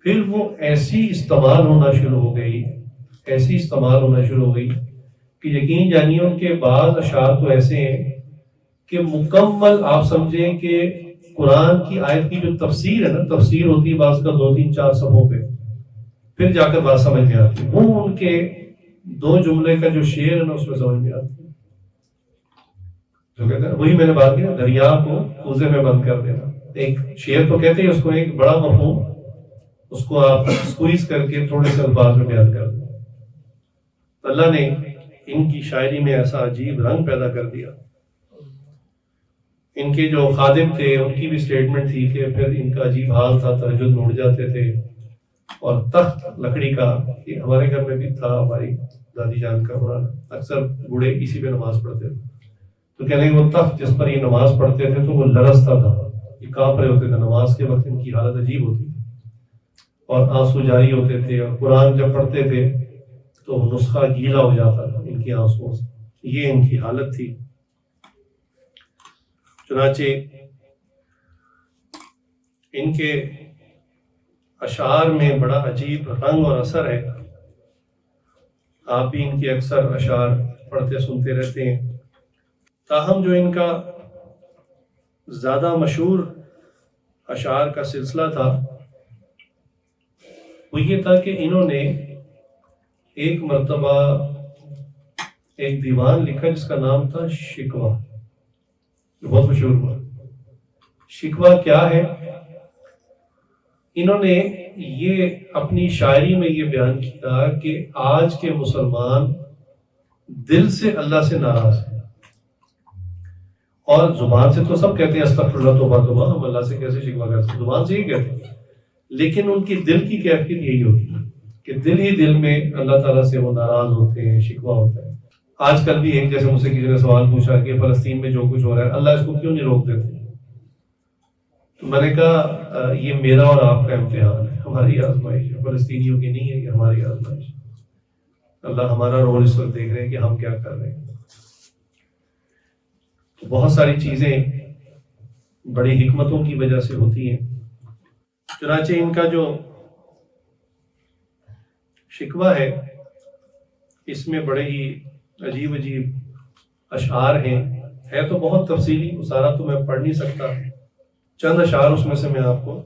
پھر وہ ایسی استعمال ہونا شروع ہو گئی، ایسی استعمال ہونا شروع ہو گئی کہ یقین جانیے ان کے بعض اشعار تو ایسے ہیں کہ مکمل آپ سمجھیں کہ قرآن کی آیت کی جو تفسیر ہے نا، تفسیر ہوتی ہے بعض کا 2-3-4 صفحوں پہ، پھر جا کر بات سمجھ میں آتی ہے. وہ ان کے 2 جملے کا جو شعر ہے نا اس میں سمجھ میں آتی ہے. جو کہتے ہیں وہی میں نے بات کی نا، دریا کو کوزے میں بند کر دینا. ایک شعر تو کہتے ہیں اس کو، ایک بڑا مفہوم، اس کو آپ سکویز کر کے تھوڑے سے الفاظ میں بیان کر دیں. اللہ نے ان کی شاعری میں ایسا عجیب رنگ پیدا کر دیا. ان کے جو خادم تھے ان کی بھی سٹیٹمنٹ تھی کہ پھر ان کا عجیب حال تھا، تہجد میں اٹھ جاتے تھے، اور تخت لکڑی کا، یہ ہمارے گھر میں بھی تھا، ہماری دادی جان کا بنانا، اکثر بوڑھے اسی پہ نماز پڑھتے تھے. تو کہنے وہ تخت جس پر یہ نماز پڑھتے تھے تو وہ لرزتا تھا، یہ کانپ رہے ہوتے تھے نماز کے وقت. ان کی حالت عجیب ہوتی تھی اور آنسو جاری ہوتے تھے، اور قرآن جب پڑھتے تھے تو نسخہ گیلا ہو جاتا تھا ان کی آنسوؤں سے. یہ ان کی حالت تھی. چنانچہ ان کے اشعار میں بڑا عجیب رنگ اور اثر ہے. آپ بھی ان کے اکثر اشعار پڑھتے سنتے رہتے ہیں. تاہم جو ان کا زیادہ مشہور اشعار کا سلسلہ تھا وہ یہ تھا کہ انہوں نے ایک مرتبہ ایک دیوان لکھا جس کا نام تھا شکوہ، جو بہت مشہور ہوا. شکوہ کیا ہے؟ انہوں نے یہ اپنی شاعری میں یہ بیان کیا کہ آج کے مسلمان دل سے اللہ سے ناراض ہیں، اور زبان سے تو سب کہتے ہیں استغفر اللہ توبہ توبہ، ہم اللہ سے کیسے شکوہ کرتے ہیں، زبان سے ہی کہتے ہیں، لیکن ان کی دل کی کیفیت یہی ہوتی ہے کہ دل ہی دل میں اللہ تعالیٰ سے وہ ناراض ہوتے ہیں، شکوہ ہوتا ہے. آج کل بھی ایک جیسے مجھ سے کسی نے سوال پوچھا کہ فلسطین میں جو کچھ ہو رہا ہے اللہ اس کو کیوں نہیں روک دیتے، تو میں نے کہا یہ میرا اور آپ کا امتحان ہے، ہماری آزمائش ہے، فلسطینیوں کی نہیں ہے، یہ ہماری آزمائش ہے. اللہ ہمارا رول اس وقت دیکھ رہے ہیں کہ ہم کیا کر رہے ہیں. تو بہت ساری چیزیں بڑی حکمتوں کی وجہ سے ہوتی ہیں. چنانچہ ان کا جو شکوہ ہے اس میں بڑے ہی عجیب عجیب اشعار ہیں. ہے تو بہت تفصیلی، وہ سارا تو میں پڑھ نہیں سکتا، چند اشعار اس میں سے میں آپ کو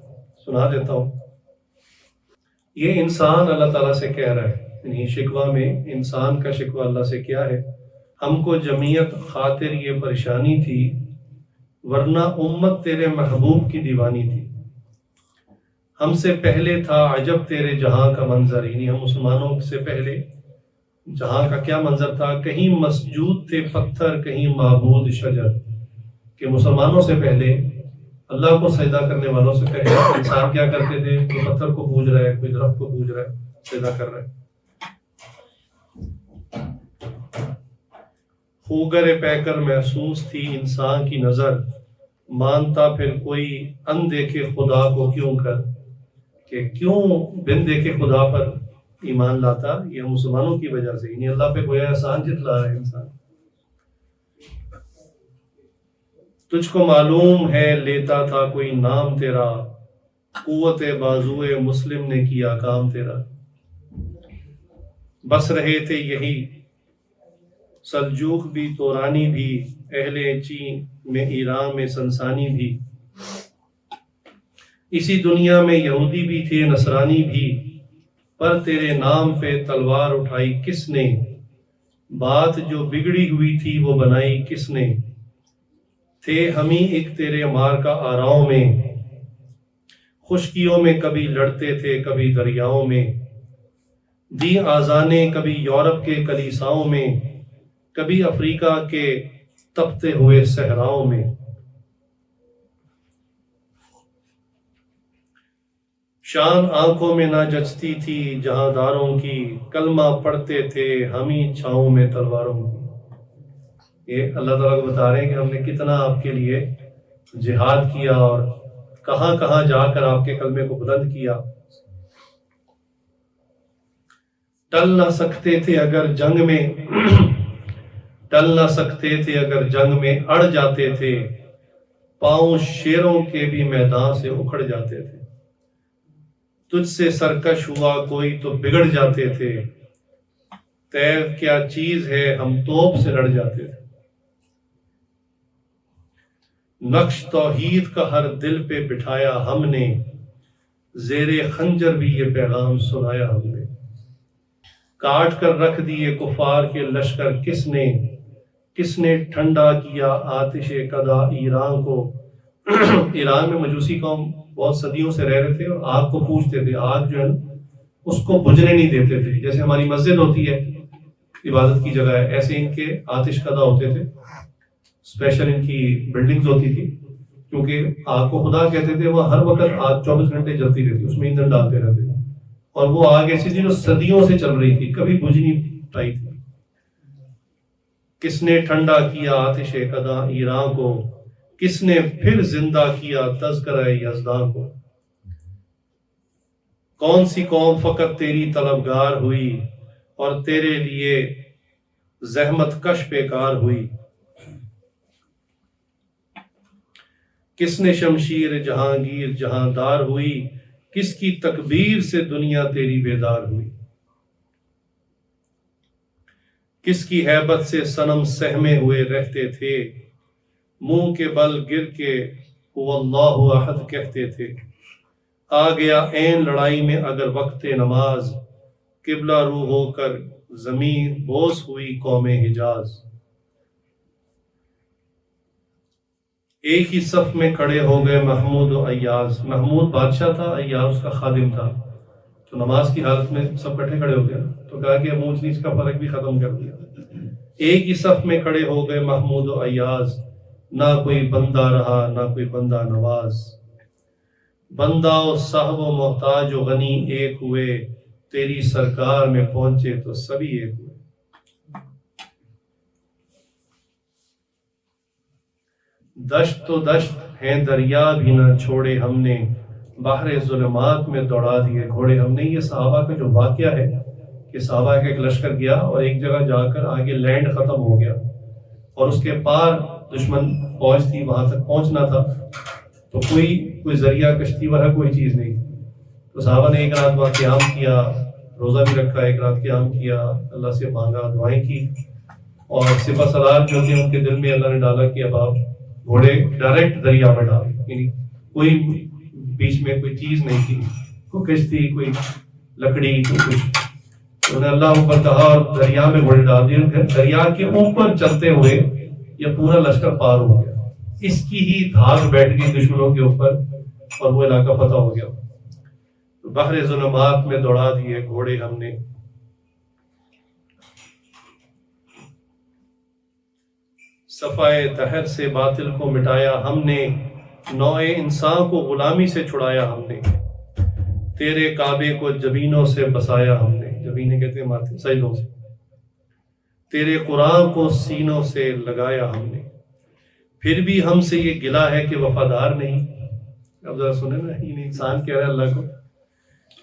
سنا دیتا ہوں۔ یہ انسان اللہ تعالیٰ سے کہہ رہا ہے، یعنی شکوہ میں انسان کا شکوہ اللہ سے کیا ہے؟ ہم کو جمعیت خاطر یہ پریشانی تھی، ورنہ امت تیرے محبوب کی دیوانی تھی۔ ہم سے پہلے تھا عجب تیرے جہاں کا منظر، یعنی ہم مسلمانوں سے پہلے جہاں کا کیا منظر تھا، کہیں مسجود تھے پتھر، کہیں معبود شجر، کہ مسلمانوں سے پہلے اللہ کو سجدہ کرنے والوں سے پہلے انسان کیا کرتے تھے؟ کوئی پتھر کو پوج رہا ہے، کوئی درخت کو پوج رہا ہے، سجدہ کر رہا ہے۔ خوگر پیکر محسوس تھی انسان کی نظر، مانتا پھر کوئی ان دیکھے خدا کو کیوں کر، کہ کیوں بن دیکھے خدا پر ایمان لاتا؟ یہ مسلمانوں کی وجہ سے، یعنی اللہ پہ گویا احسان جتلا رہا ہے انسان۔ تجھ کو معلوم ہے لیتا تھا کوئی نام تیرا، قوت بازوئے مسلم نے کیا کام تیرا۔ بس رہے تھے یہی سلجوق بھی تورانی بھی، اہل چین میں ایران میں سنسانی بھی، اسی دنیا میں یہودی بھی تھے نصرانی بھی، پر تیرے نام پہ تلوار اٹھائی کس نے، بات جو بگڑی ہوئی تھی وہ بنائی کس نے، تھے ہم ہی ایک تیرے مار کا آراؤں میں، خشکیوں میں کبھی لڑتے تھے کبھی دریاؤں میں، دی آذانیں کبھی یورپ کے کلیساؤں میں، کبھی افریقہ کے تپتے ہوئے صحراؤں میں۔ شان آنکھوں میں نہ جچتی تھی جہاں داروں کی، کلمہ پڑھتے تھے ہم ہی چھاؤں میں تلواروں کی۔ یہ اللہ تعالیٰ کو بتا رہے ہیں کہ ہم نے کتنا آپ کے لیے جہاد کیا اور کہاں کہاں جا کر آپ کے کلمے کو بلند کیا۔ ٹل نہ سکتے تھے اگر جنگ میں ٹل نہ سکتے تھے اگر جنگ میں اڑ جاتے تھے، پاؤں شیروں کے بھی میدان سے اکھڑ جاتے تھے، تجھ سے سرکش ہوا کوئی تو بگڑ جاتے تھے، تیر کیا چیز ہے ہم توپ سے لڑ جاتے تھے۔ نقش توحید کا ہر دل پہ بٹھایا ہم نے، زیر خنجر بھی یہ پیغام سنایا ہم نے، کاٹ کر رکھ دیے کفار کے لشکر کس نے ٹھنڈا کیا آتش قدا ایران کو۔ ایران میں مجوسی قوم بہت صدیوں سے رہ رہے تھے اور آگ کو پوجتے تھے، آگ جو ہے اس کو بجھنے نہیں دیتے تھے، جیسے ہماری مسجد ہوتی ہے عبادت کی جگہ ہے، ایسے ان کے آتش قدا ہوتے تھے، اسپیشل ان کی بلڈنگز ہوتی تھی، کیونکہ آگ کو خدا کہتے تھے، وہ ہر وقت آگ 24 گھنٹے جلتی رہتی، اس میں ایندھن ڈالتے رہتے تھے، اور وہ آگ ایسی تھی جو صدیوں سے چل رہی تھی، کبھی بجھ نہیں پائی تھی۔ کس نے ٹھنڈا کیا آتش قدا ایران کو، کس نے پھر زندہ کیا تذکرہ یزداں کو۔ کون سی قوم فقط تیری طلبگار ہوئی اور تیرے لیے زحمت کش بیکار ہوئی، کس نے شمشیر جہانگیر جہاندار ہوئی، کس کی تکبیر سے دنیا تیری بیدار ہوئی، کس کی ہیبت سے صنم سہمے ہوئے رہتے تھے، منہ کے بل گر کے هو اللہ احد کہتے تھے۔ آ گیا عین لڑائی میں اگر وقت نماز، قبلہ رو ہو کر زمین بوس ہوئی قوم حجاز۔ ایک ہی صف میں کھڑے ہو گئے محمود و ایاز، محمود بادشاہ تھا، ایاز اس کا خادم تھا، تو نماز کی حالت میں سب کٹھے کھڑے ہو گئے، تو کہا کہ اونچ نیچ کا فرق بھی ختم کر دیا۔ ایک ہی صف میں کھڑے ہو گئے محمود و ایاز، نہ کوئی بندہ رہا نہ کوئی بندہ نواز، بندہ و صاحب و محتاج و غنی ایک ہوئے، تیری سرکار میں پہنچے تو سبھی ایک ہوئے۔ دشت تو دشت ہیں دریا بھی نہ چھوڑے ہم نے، بحر ظلمات میں دوڑا دیے گھوڑے ہم نے۔ یہ صحابہ کا جو واقعہ ہے کہ صحابہ کا ایک لشکر گیا اور ایک جگہ جا کر آگے لینڈ ختم ہو گیا اور اس کے پار دشمن فوج تھی، وہاں تک پہنچنا تھا، تو کوئی ذریعہ کشتی والا کوئی چیز نہیں، تو صحابہ نے ایک رات وہاں قیام کیا، روزہ بھی رکھا، ایک رات قیام کیا، اللہ سے مانگا، دعائیں کی، اور سپہ سالار جو تھے ان کے دل میں اللہ نے ڈالا کہ اب آپ گھوڑے ڈائریکٹ دریا میں ڈال، یعنی کوئی بیچ میں کوئی چیز نہیں تھی، کوئی کشتی، کوئی لکڑی، کوئی کچھ. انہوں نے اللہ اوپر کہا اور دریا میں گھوڑے ڈال دیے. دریا کے اوپر چلتے ہوئے یہ پورا لشکر پار ہو گیا. اس کی ہی دھاگ بیٹھ گئی دشمنوں کے اوپر اور وہ علاقہ فتح ہو گیا. بحر ظلمات میں دوڑا دیے گھوڑے ہم نے. صفائے دہر سے باطل کو مٹایا ہم نے، نوع انسان کو غلامی سے چھڑایا ہم نے. تیرے کعبے کو جبینوں سے بسایا ہم نے، جبینے کہتے ہیں ماتھے، سجدوں سے. تیرے قرآن کو سینوں سے لگایا ہم نے. پھر بھی ہم سے یہ گلہ ہے کہ وفادار نہیں. اب ذرا سنیں نا، یہ انسان کہہ رہا ہے اللہ کو،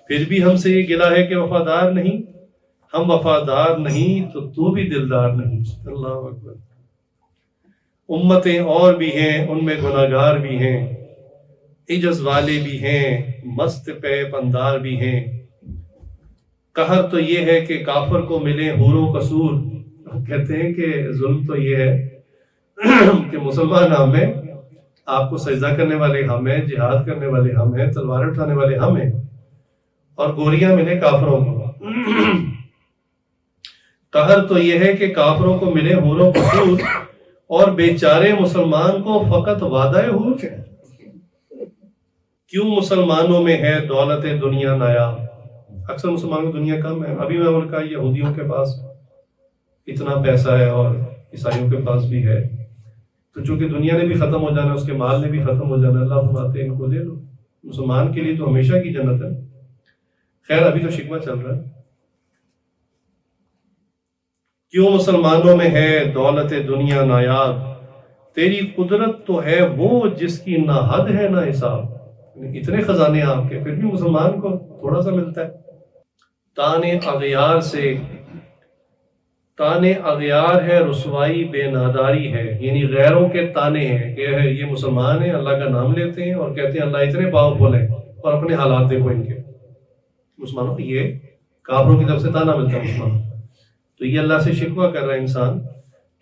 پھر بھی ہم سے یہ گلہ ہے کہ وفادار نہیں. ہم وفادار نہیں تو بھی دلدار نہیں. اللہ اکبر. امتیں اور بھی ہیں، ان میں گناہگار بھی ہیں، عجز والے بھی ہیں، مست پے پندار بھی ہیں. قہر تو یہ ہے کہ کافر کو ملے حور و قصور. کہتے ہیں کہ ظلم تو یہ ہے کہ مسلمان ہم ہیں، آپ کو سجدہ کرنے والے ہم ہیں، جہاد کرنے والے ہم ہیں، تلوار اٹھانے والے ہم ہیں، اور گوریاں ملے کافروں کو. قہر تو یہ ہے کہ کافروں کو ملے حور و قصور، اور بیچارے مسلمان کو فقط وعدہ حور ہے. کیوں مسلمانوں میں ہے دولت دنیا نایاب. اکثر مسلمانوں کی دنیا کم ہے. ابھی میں نے کہا یہودیوں کے پاس اتنا پیسہ ہے اور عیسائیوں کے پاس بھی ہے، تو چونکہ دنیا نے بھی ختم ہو جانا، اس کے مال نے بھی ختم ہو جانا، اللہ فرماتے ہیں ان کو لے لو. مسلمان کے لیے تو ہمیشہ کی جنت ہے. خیر ابھی تو شکوہ چل رہا ہے. کیوں مسلمانوں میں ہے دولت دنیا نایاب، تیری قدرت تو ہے وہ جس کی نہ حد ہے نہ حساب. اتنے خزانے آپ کے، پھر بھی مسلمان کو تھوڑا سا ملتا ہے. تانے اغیار سے، تانے اغیار ہے رسوائی بے ناداری ہے. یعنی غیروں کے تانے ہیں کہ یہ مسلمان ہیں، اللہ کا نام لیتے ہیں اور کہتے ہیں اللہ اتنے پاورفل ہیں، اور اپنے حالات دیکھو ان کے. مسلمانوں کو یہ کافروں کی طرف سے تانا ملتا ہے مسلمانوں. تو یہ اللہ سے شکوہ کر رہا ہے انسان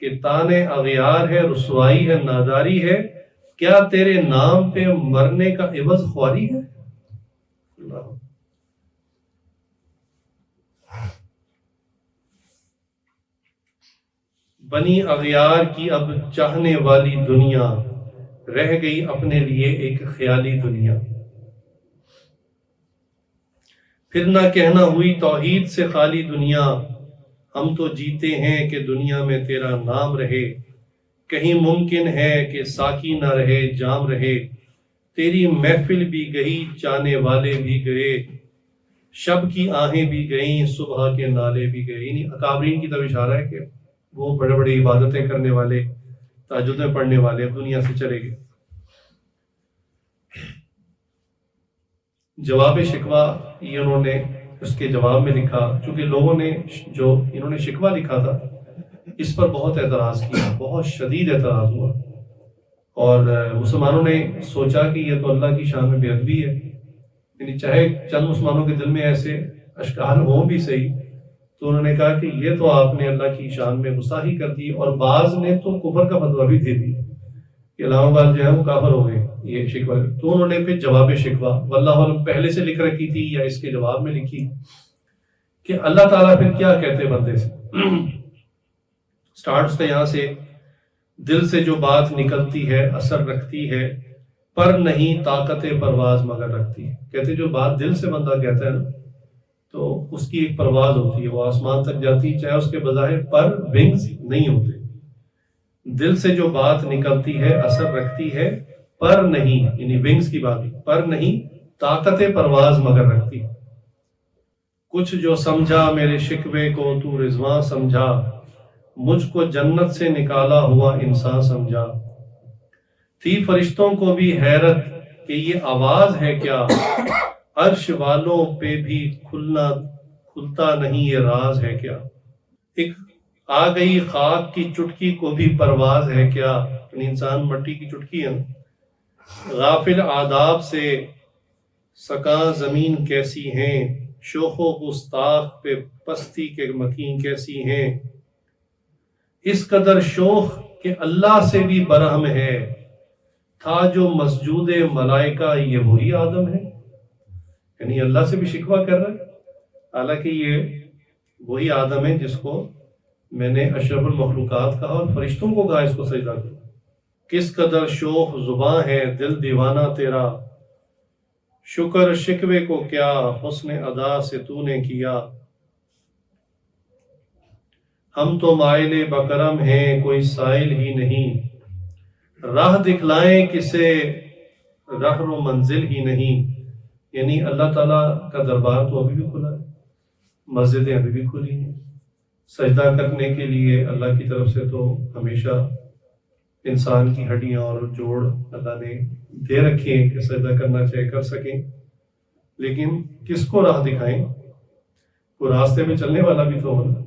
کہ تانے اغیار ہے، رسوائی ہے، ناداری ہے. کیا تیرے نام پہ مرنے کا عوض خواری ہے؟ اللہ. بنی اغیار کی اب چاہنے والی دنیا، رہ گئی اپنے لیے ایک خیالی دنیا. پھر نہ کہنا ہوئی توحید سے خالی دنیا، ہم تو جیتے ہیں کہ دنیا میں تیرا نام رہے. کہیں ممکن ہے کہ ساقی نہ رہے جام رہے، تیری محفل بھی گئی چانے والے بھی گئے. شب کی آہیں بھی گئیں صبح کے نالے بھی گئے. یعنی اکابرین کی طرف اشارہ ہے کہ وہ بڑے بڑے عبادتیں کرنے والے، تہجدیں پڑھنے والے اب دنیا سے چلے گئے. جواب شکوہ یہ انہوں نے اس کے جواب میں لکھا، چونکہ لوگوں نے جو انہوں نے شکوہ لکھا تھا اس پر بہت اعتراض کیا، بہت شدید اعتراض ہوا. اور مسلمانوں نے سوچا کہ یہ تو اللہ کی شان میں بے ادبی ہے. یعنی چاہے چند مسلمانوں کے دل میں ایسے اشکال ہوں بھی صحیح، تو انہوں نے کہا کہ یہ تو آپ نے اللہ کی شان میں گستاخی کر دی. اور بعض نے تو کفر کا فتویٰ بھی دے دی کہ علامہ آباد جو ہے وہ کافر ہو گئے. یہ شکوہ تو انہوں نے پھر جواب شکوہ واللہ علم پہلے سے لکھ رکھی تھی یا اس کے جواب میں لکھی کہ اللہ تعالیٰ پھر کیا کہتے بندے سے. سٹارٹ اس کا یہاں سے، دل سے جو بات نکلتی ہے اثر رکھتی ہے، پر نہیں طاقت پرواز مگر رکھتی ہے. کہتے جو بات دل سے بندہ کہتا ہے نا تو اس کی ایک پرواز ہوتی ہے، وہ آسمان تک جاتی ہے، چاہے اس کے بظاہر پر ونگز نہیں ہوتے. دل سے جو بات نکلتی ہے اثر رکھتی ہے، پر نہیں، یعنی ونگز کی بات، پر نہیں طاقت پرواز مگر رکھتی. کچھ جو سمجھا میرے شکوے کو تو رضواں سمجھا، مجھ کو جنت سے نکالا ہوا انسان سمجھا. تھی فرشتوں کو بھی حیرت کہ یہ آواز ہے کیا، عرش والوں پہ بھی کھلتا نہیں یہ راز ہے کیا. ایک آ گئی خاک کی چٹکی کو بھی پرواز ہے کیا. یعنی انسان مٹی کی چٹکی ہے. غافل آداب سے سکاں زمین کیسی ہیں، شوخ و گستاخ پہ پستی کے مکین کیسی ہیں. اس قدر شوخ کہ اللہ سے بھی برہم ہے، تھا جو مسجود ملائکہ یہ وہی آدم ہے، یعنی اللہ سے بھی شکوہ کر رہا ہے، حالانکہ یہ وہی آدم ہے جس کو میں نے اشرف المخلوقات کہا اور فرشتوں کو کہا اس کو سجدہ کرو۔ کس قدر شوخ زباں ہے دل دیوانہ تیرا، شکر شکوے کو کیا حسن ادا سے تو نے کیا۔ ہم تو مائل بکرم ہیں کوئی سائل ہی نہیں، راہ دکھلائیں کسے رہر و منزل ہی نہیں، یعنی اللہ تعالیٰ کا دربار تو ابھی بھی کھلا ہے، مسجدیں ابھی بھی کھلی ہیں، سجدہ کرنے کے لیے اللہ کی طرف سے تو ہمیشہ انسان کی ہڈیاں اور جوڑ اللہ نے دے رکھے ہیں کہ سجدہ کرنا چاہے کر سکیں، لیکن کس کو راہ دکھائیں؟ وہ راستے میں چلنے والا بھی تو ہونا۔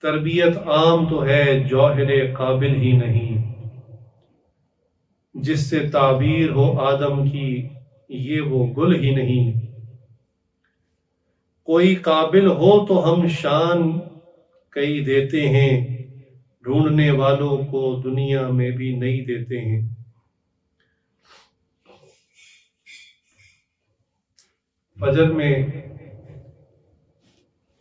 تربیت عام تو ہے جوہر قابل ہی نہیں، جس سے تعبیر ہو آدم کی یہ وہ گل ہی نہیں، کوئی قابل ہو تو ہم شان کئی دیتے ہیں، ڈھونڈنے والوں کو دنیا میں بھی نہیں دیتے ہیں۔ فجر میں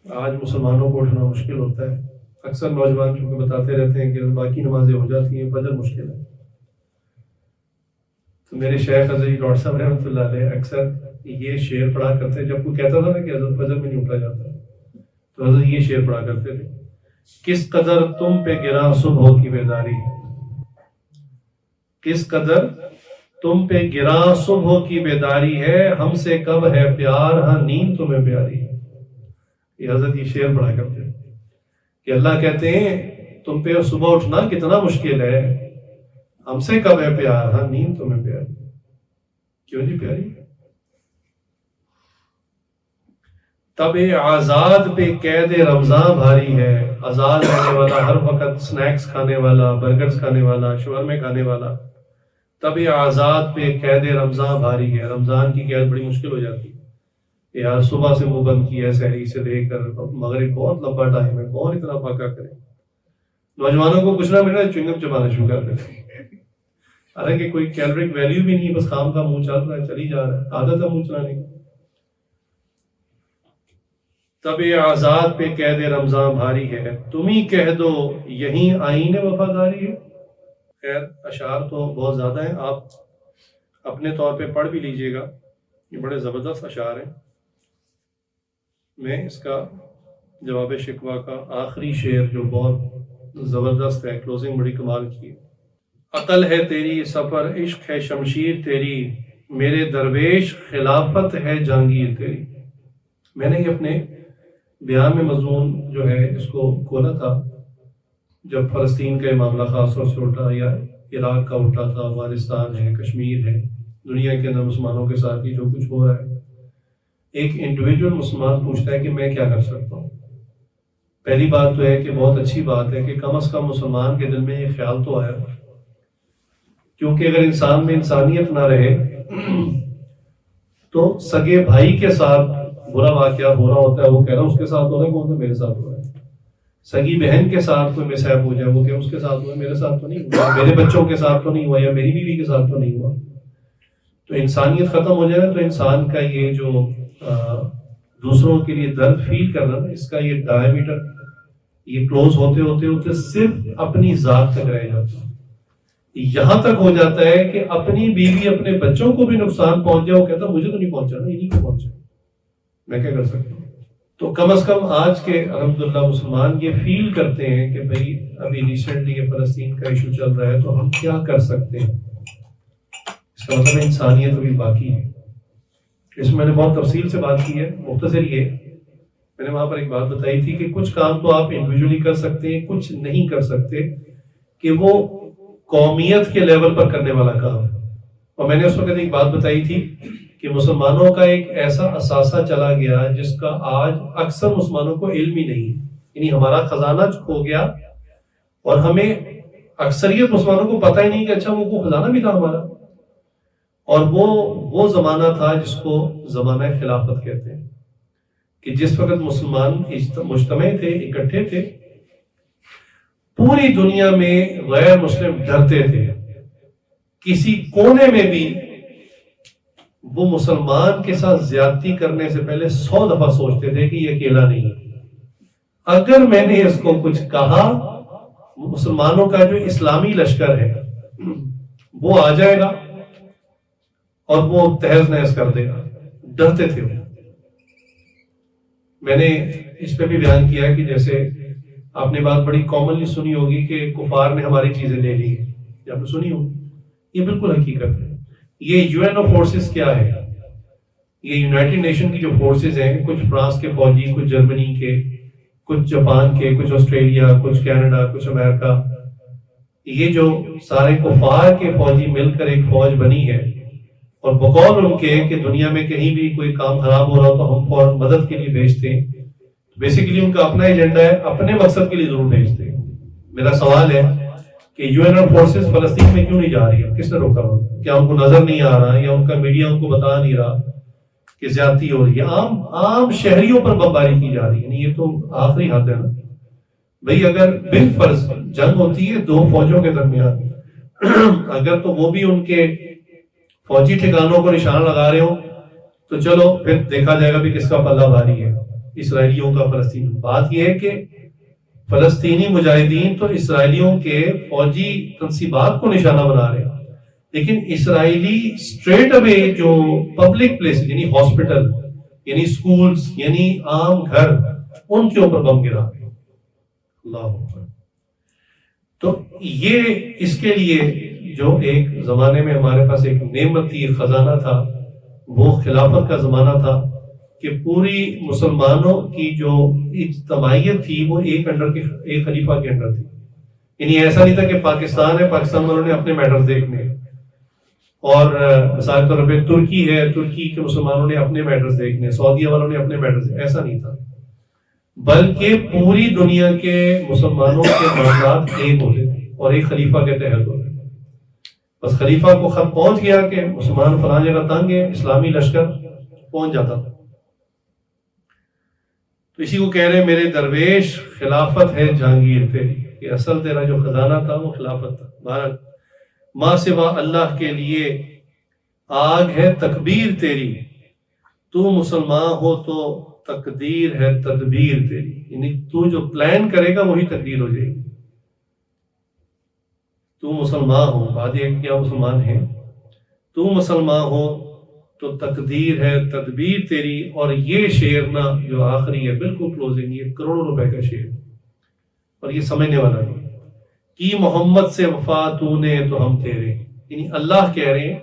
آج مسلمانوں کو اٹھنا مشکل ہوتا ہے، اکثر نوجوان چونکہ بتاتے رہتے ہیں کہ باقی نمازیں ہو جاتی ہیں فجر مشکل ہے، تو میرے شیخ حضرت ڈاکٹر صاحب رحمۃ اللہ علیہ اکثر یہ شعر پڑھا کرتے ہیں، جب کوئی کہتا تھا نا کہ حضرت فجر میں نہیں اٹھا جاتا تو حضرت یہ شعر پڑھا کرتے تھے، کس قدر تم پہ گرا صبح کی بیداری، کس قدر تم پہ گرا صبح کی بیداری ہے، ہم سے کب ہے پیار ہاں نیند تمہیں پیاری ہے۔ یہ حضرت یہ شعر پڑھا کرتے ہیں کہ اللہ کہتے ہیں تم پہ صبح اٹھنا کتنا مشکل ہے، ہم سے کب ہے پیار ہاں نیند تمہیں پیاری، کیوں جی پیاری؟ تب آزاد پہ قید رمضان بھاری ہے، آزاد رہنے والا، ہر وقت سنیکس کھانے والا، برگرز کھانے والا، شورمے کھانے والا، تب آزاد پہ قید رمضان بھاری ہے، رمضان کی قید بڑی مشکل ہو جاتی ہے، یار صبح سے منہ بند کیا ہے سحری سے لے کر مغرب بہت لمبا ٹائم ہے، کون اتنا پاکا کرے، نوجوانوں کو کچھ نہ ملا چوئنگم چبانا شروع کر دیتے ہیں، حالانکہ کوئی کیلوریک ویلیو بھی نہیں، بس خام کا منہ چل رہا ہے، چلی جا رہا ہے، عادت ہے منہ چلانے کی۔ تب آزاد پہ قید رمضان بھاری ہے، تم ہی کہہ دو یہیں آئین وفاداری ہے۔ خیر اشعار تو بہت زیادہ ہیں، آپ اپنے طور پہ پڑھ بھی لیجئے گا، یہ بڑے زبردست اشعار ہیں۔ میں اس کا جواب شکوہ کا آخری شعر جو بہت زبردست ہے، کلوزنگ بڑی کمال کی ہے۔ عقل ہے تیری سفر عشق ہے شمشیر تیری، میرے درویش خلافت ہے جہانگیر تیری۔ میں نے یہ اپنے بیان میں مضمون جو ہے اس کو کھولا تھا جب فلسطین کا معاملہ خاص طور سے اٹھا، یا عراق کا اٹھا تھا، افغانستان ہے، کشمیر ہے، دنیا کے اندر مسلمانوں کے ساتھ ہی جو کچھ ہو رہا ہے، ایک انڈیویجول مسلمان پوچھتا ہے کہ میں کیا کر سکتا ہوں۔ پہلی بات تو ہے کہ بہت اچھی بات ہے کہ کم از کم مسلمان کے دل میں یہ خیال تو آیا، کیونکہ اگر انسان میں انسانیت نہ رہے تو سگے بھائی کے ساتھ برا واقعہ ہو رہا ہوتا ہے، وہ کہہ رہا ہے اس کے ساتھ ہو رہا ہے، کون سا میرے ساتھ ہو رہا ہے۔ سگی بہن کے ساتھ کوئی مسائب ہو جائے، وہ کہ اس کے ساتھ ہوا، میرے ساتھ تو نہیں ہوا، میرے بچوں کے ساتھ تو نہیں ہوا، یا میری بیوی کے ساتھ تو نہیں ہوا۔ تو انسانیت ختم ہو جائے تو انسان کا یہ جو دوسروں کے لیے درد فیل کرنا، اس کا یہ ڈائیمیٹر یہ کلوز ہوتے ہوتے ہوتے صرف اپنی ذات تک رہ جاتا ہے، یہاں تک ہو جاتا ہے کہ اپنی بیوی اپنے بچوں کو بھی نقصان پہنچ جائے، وہ کہتا مجھے تو نہیں پہنچانا، انہیں کو پہنچا، میں کیا کر سکتا ہوں۔ تو کم از کم آج کے الحمدللہ مسلمان یہ فیل کرتے ہیں کہ بھئی ابھی ریسنٹلی یہ فلسطین کا ایشو چل رہا ہے تو ہم کیا کر سکتے ہیں، اس کا مطلب انسانیت ابھی باقی ہے۔ اس میں نے بہت تفصیل سے بات کی ہے، مختصر یہ میں نے وہاں پر ایک بات بتائی تھی کہ کچھ کام تو آپ انڈیویجولی کر سکتے ہیں، کچھ نہیں کر سکتے، کہ وہ قومیت کے لیول پر کرنے والا کام ہے۔ اور میں نے اس وقت ایک بات بتائی تھی کہ مسلمانوں کا ایک ایسا اثاثہ چلا گیا جس کا آج اکثر مسلمانوں کو علم ہی نہیں، یعنی ہمارا خزانہ کھو گیا اور ہمیں اکثریت مسلمانوں کو پتہ ہی نہیں کہ اچھا وہ خزانہ بھی تھا ہمارا۔ اور وہ زمانہ تھا جس کو زمانہ خلافت کہتے ہیں، کہ جس وقت مسلمان مجتمع تھے، اکٹھے تھے، پوری دنیا میں غیر مسلم ڈرتے تھے، کسی کونے میں بھی وہ مسلمان کے ساتھ زیادتی کرنے سے پہلے 100 دفعہ سوچتے تھے کہ یہ اکیلا نہیں ہے، اگر میں نے اس کو کچھ کہا مسلمانوں کا جو اسلامی لشکر ہے وہ آ جائے گا اور وہ تہز نہز کر دے گا، ڈرتے تھے وہ۔ میں نے اس پہ بھی بیان کیا کہ جیسے آپ نے بات بڑی کامنلی سنی ہوگی کہ کفار نے ہماری چیزیں لے لی ہیں، یہ آپ نے سنی ہوگی، یہ بالکل حقیقت ہے۔ یہ یو این او فورسز کیا ہے؟ یہ یونائٹڈ نیشن کی جو فورسز ہیں، کچھ فرانس کے فوجی، کچھ جرمنی کے، کچھ جاپان کے، کچھ آسٹریلیا، کچھ کینیڈا، کچھ امریکہ، یہ جو سارے کفار کے فوجی مل کر ایک فوج بنی ہے، اور بقول ان کے کہ دنیا میں کہیں بھی کوئی کام خراب ہو رہا ہو تو ہم فوراً مدد کے لیے بھیجتے ہیں۔ بیسیکلی ان کا اپنا ایجنڈا ہے، اپنے مقصد کے لیے ضرور بھیجتے ہیں۔ میرا سوال ہے کہ یو این او فورسز فلسطین میں کیوں نہیں جا رہی ہے؟ کس نے روکا ہوا؟ کیا ان کو نظر نہیں آ رہا، یا ان کا میڈیا ان کو بتا نہیں رہا کہ زیادتی ہو رہی ہے؟ عام شہریوں پر بمباری کی جا رہی ہے، یعنی یہ تو آخری حد ہے نا بھئی۔ اگر بالفرض جنگ ہوتی ہے دو فوجوں کے درمیان، اگر تو وہ بھی ان کے فوجی ٹھکانوں کو نشانہ لگا رہے ہوں تو چلو پھر دیکھا جائے گا بھی کس کا پلہ بھاری ہے، اسرائیلیوں کا فلسطین۔ بات یہ ہے کہ فلسطینی مجاہدین تو اسرائیلیوں کے فوجی تنصیبات کو نشانہ بنا رہے ہیں، لیکن اسرائیلی اسٹریٹ اوے جو پبلک پلیس یعنی ہاسپٹل، یعنی سکولز، یعنی عام گھر، ان کے اوپر بم گرا رہے ہیں۔ اللہ اکبر۔ تو یہ اس کے لیے جو ایک زمانے میں ہمارے پاس ایک نعمت تھی، خزانہ تھا، وہ خلافت کا زمانہ تھا کہ پوری مسلمانوں کی جو اجتماعیت تھی وہ ایک خلیفہ کے انڈر تھی۔ یعنی ایسا نہیں تھا کہ پاکستان ہے، پاکستان والوں نے اپنے میٹرز دیکھنے، اور مثال کے طور پہ ترکی ہے، ترکی کے مسلمانوں نے اپنے میٹرز دیکھنے، سعودیہ والوں نے اپنے میٹرز، ایسا نہیں تھا، بلکہ پوری دنیا کے مسلمانوں کے معاملات ایک ہوتے تھے اور ایک خلیفہ کے تحت ہوتے تھے۔ بس خلیفہ کو خط پہنچ گیا کہ مسلمان فلاں جگہ تنگ ہے، اسلامی لشکر پہنچ جاتا تھا۔ تو اسی کو کہہ رہے میرے درویش خلافت ہے جہانگیر تیری، کہ اصل تیرا جو خزانہ تھا وہ خلافت تھا۔ بہرحال ماں سوا اللہ کے لیے آگ ہے تکبیر تیری، تو مسلمان ہو تو تقدیر ہے تدبیر تیری، یعنی تو جو پلان کرے گا وہی تقدیر ہو جائے گی۔ تو مسلمان ہو، بات یہ کیا مسلمان ہیں، تو مسلمان ہو تو تقدیر ہے تدبیر تیری۔ اور یہ شعر نا جو آخری ہے بالکل کلوزنگ، یہ کروڑوں روپے کا شعر، اور یہ سمجھنے والا نہیں کی محمد سے وفا تو نے تو ہم تیرے، یعنی اللہ کہہ رہے ہیں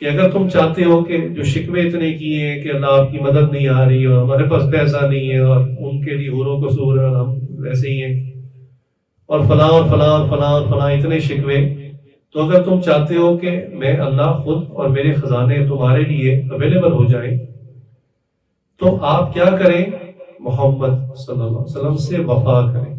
کہ اگر تم چاہتے ہو کہ جو شکوے اتنے کیے ہیں کہ اللہ آپ کی مدد نہیں آ رہی اور ہمارے پاس پیسہ نہیں ہے اور ان کے لیے حوروں کو سور ہے اور ہم ویسے ہی ہیں اور فلاں اور فلاں اور فلاں اور فلاں اتنے شکوے، تو اگر تم چاہتے ہو کہ میں اللہ خود اور میرے خزانے تمہارے لیے اویلیبل ہو جائیں تو آپ کیا کریں؟ محمد صلی اللہ علیہ وسلم سے وفا کریں۔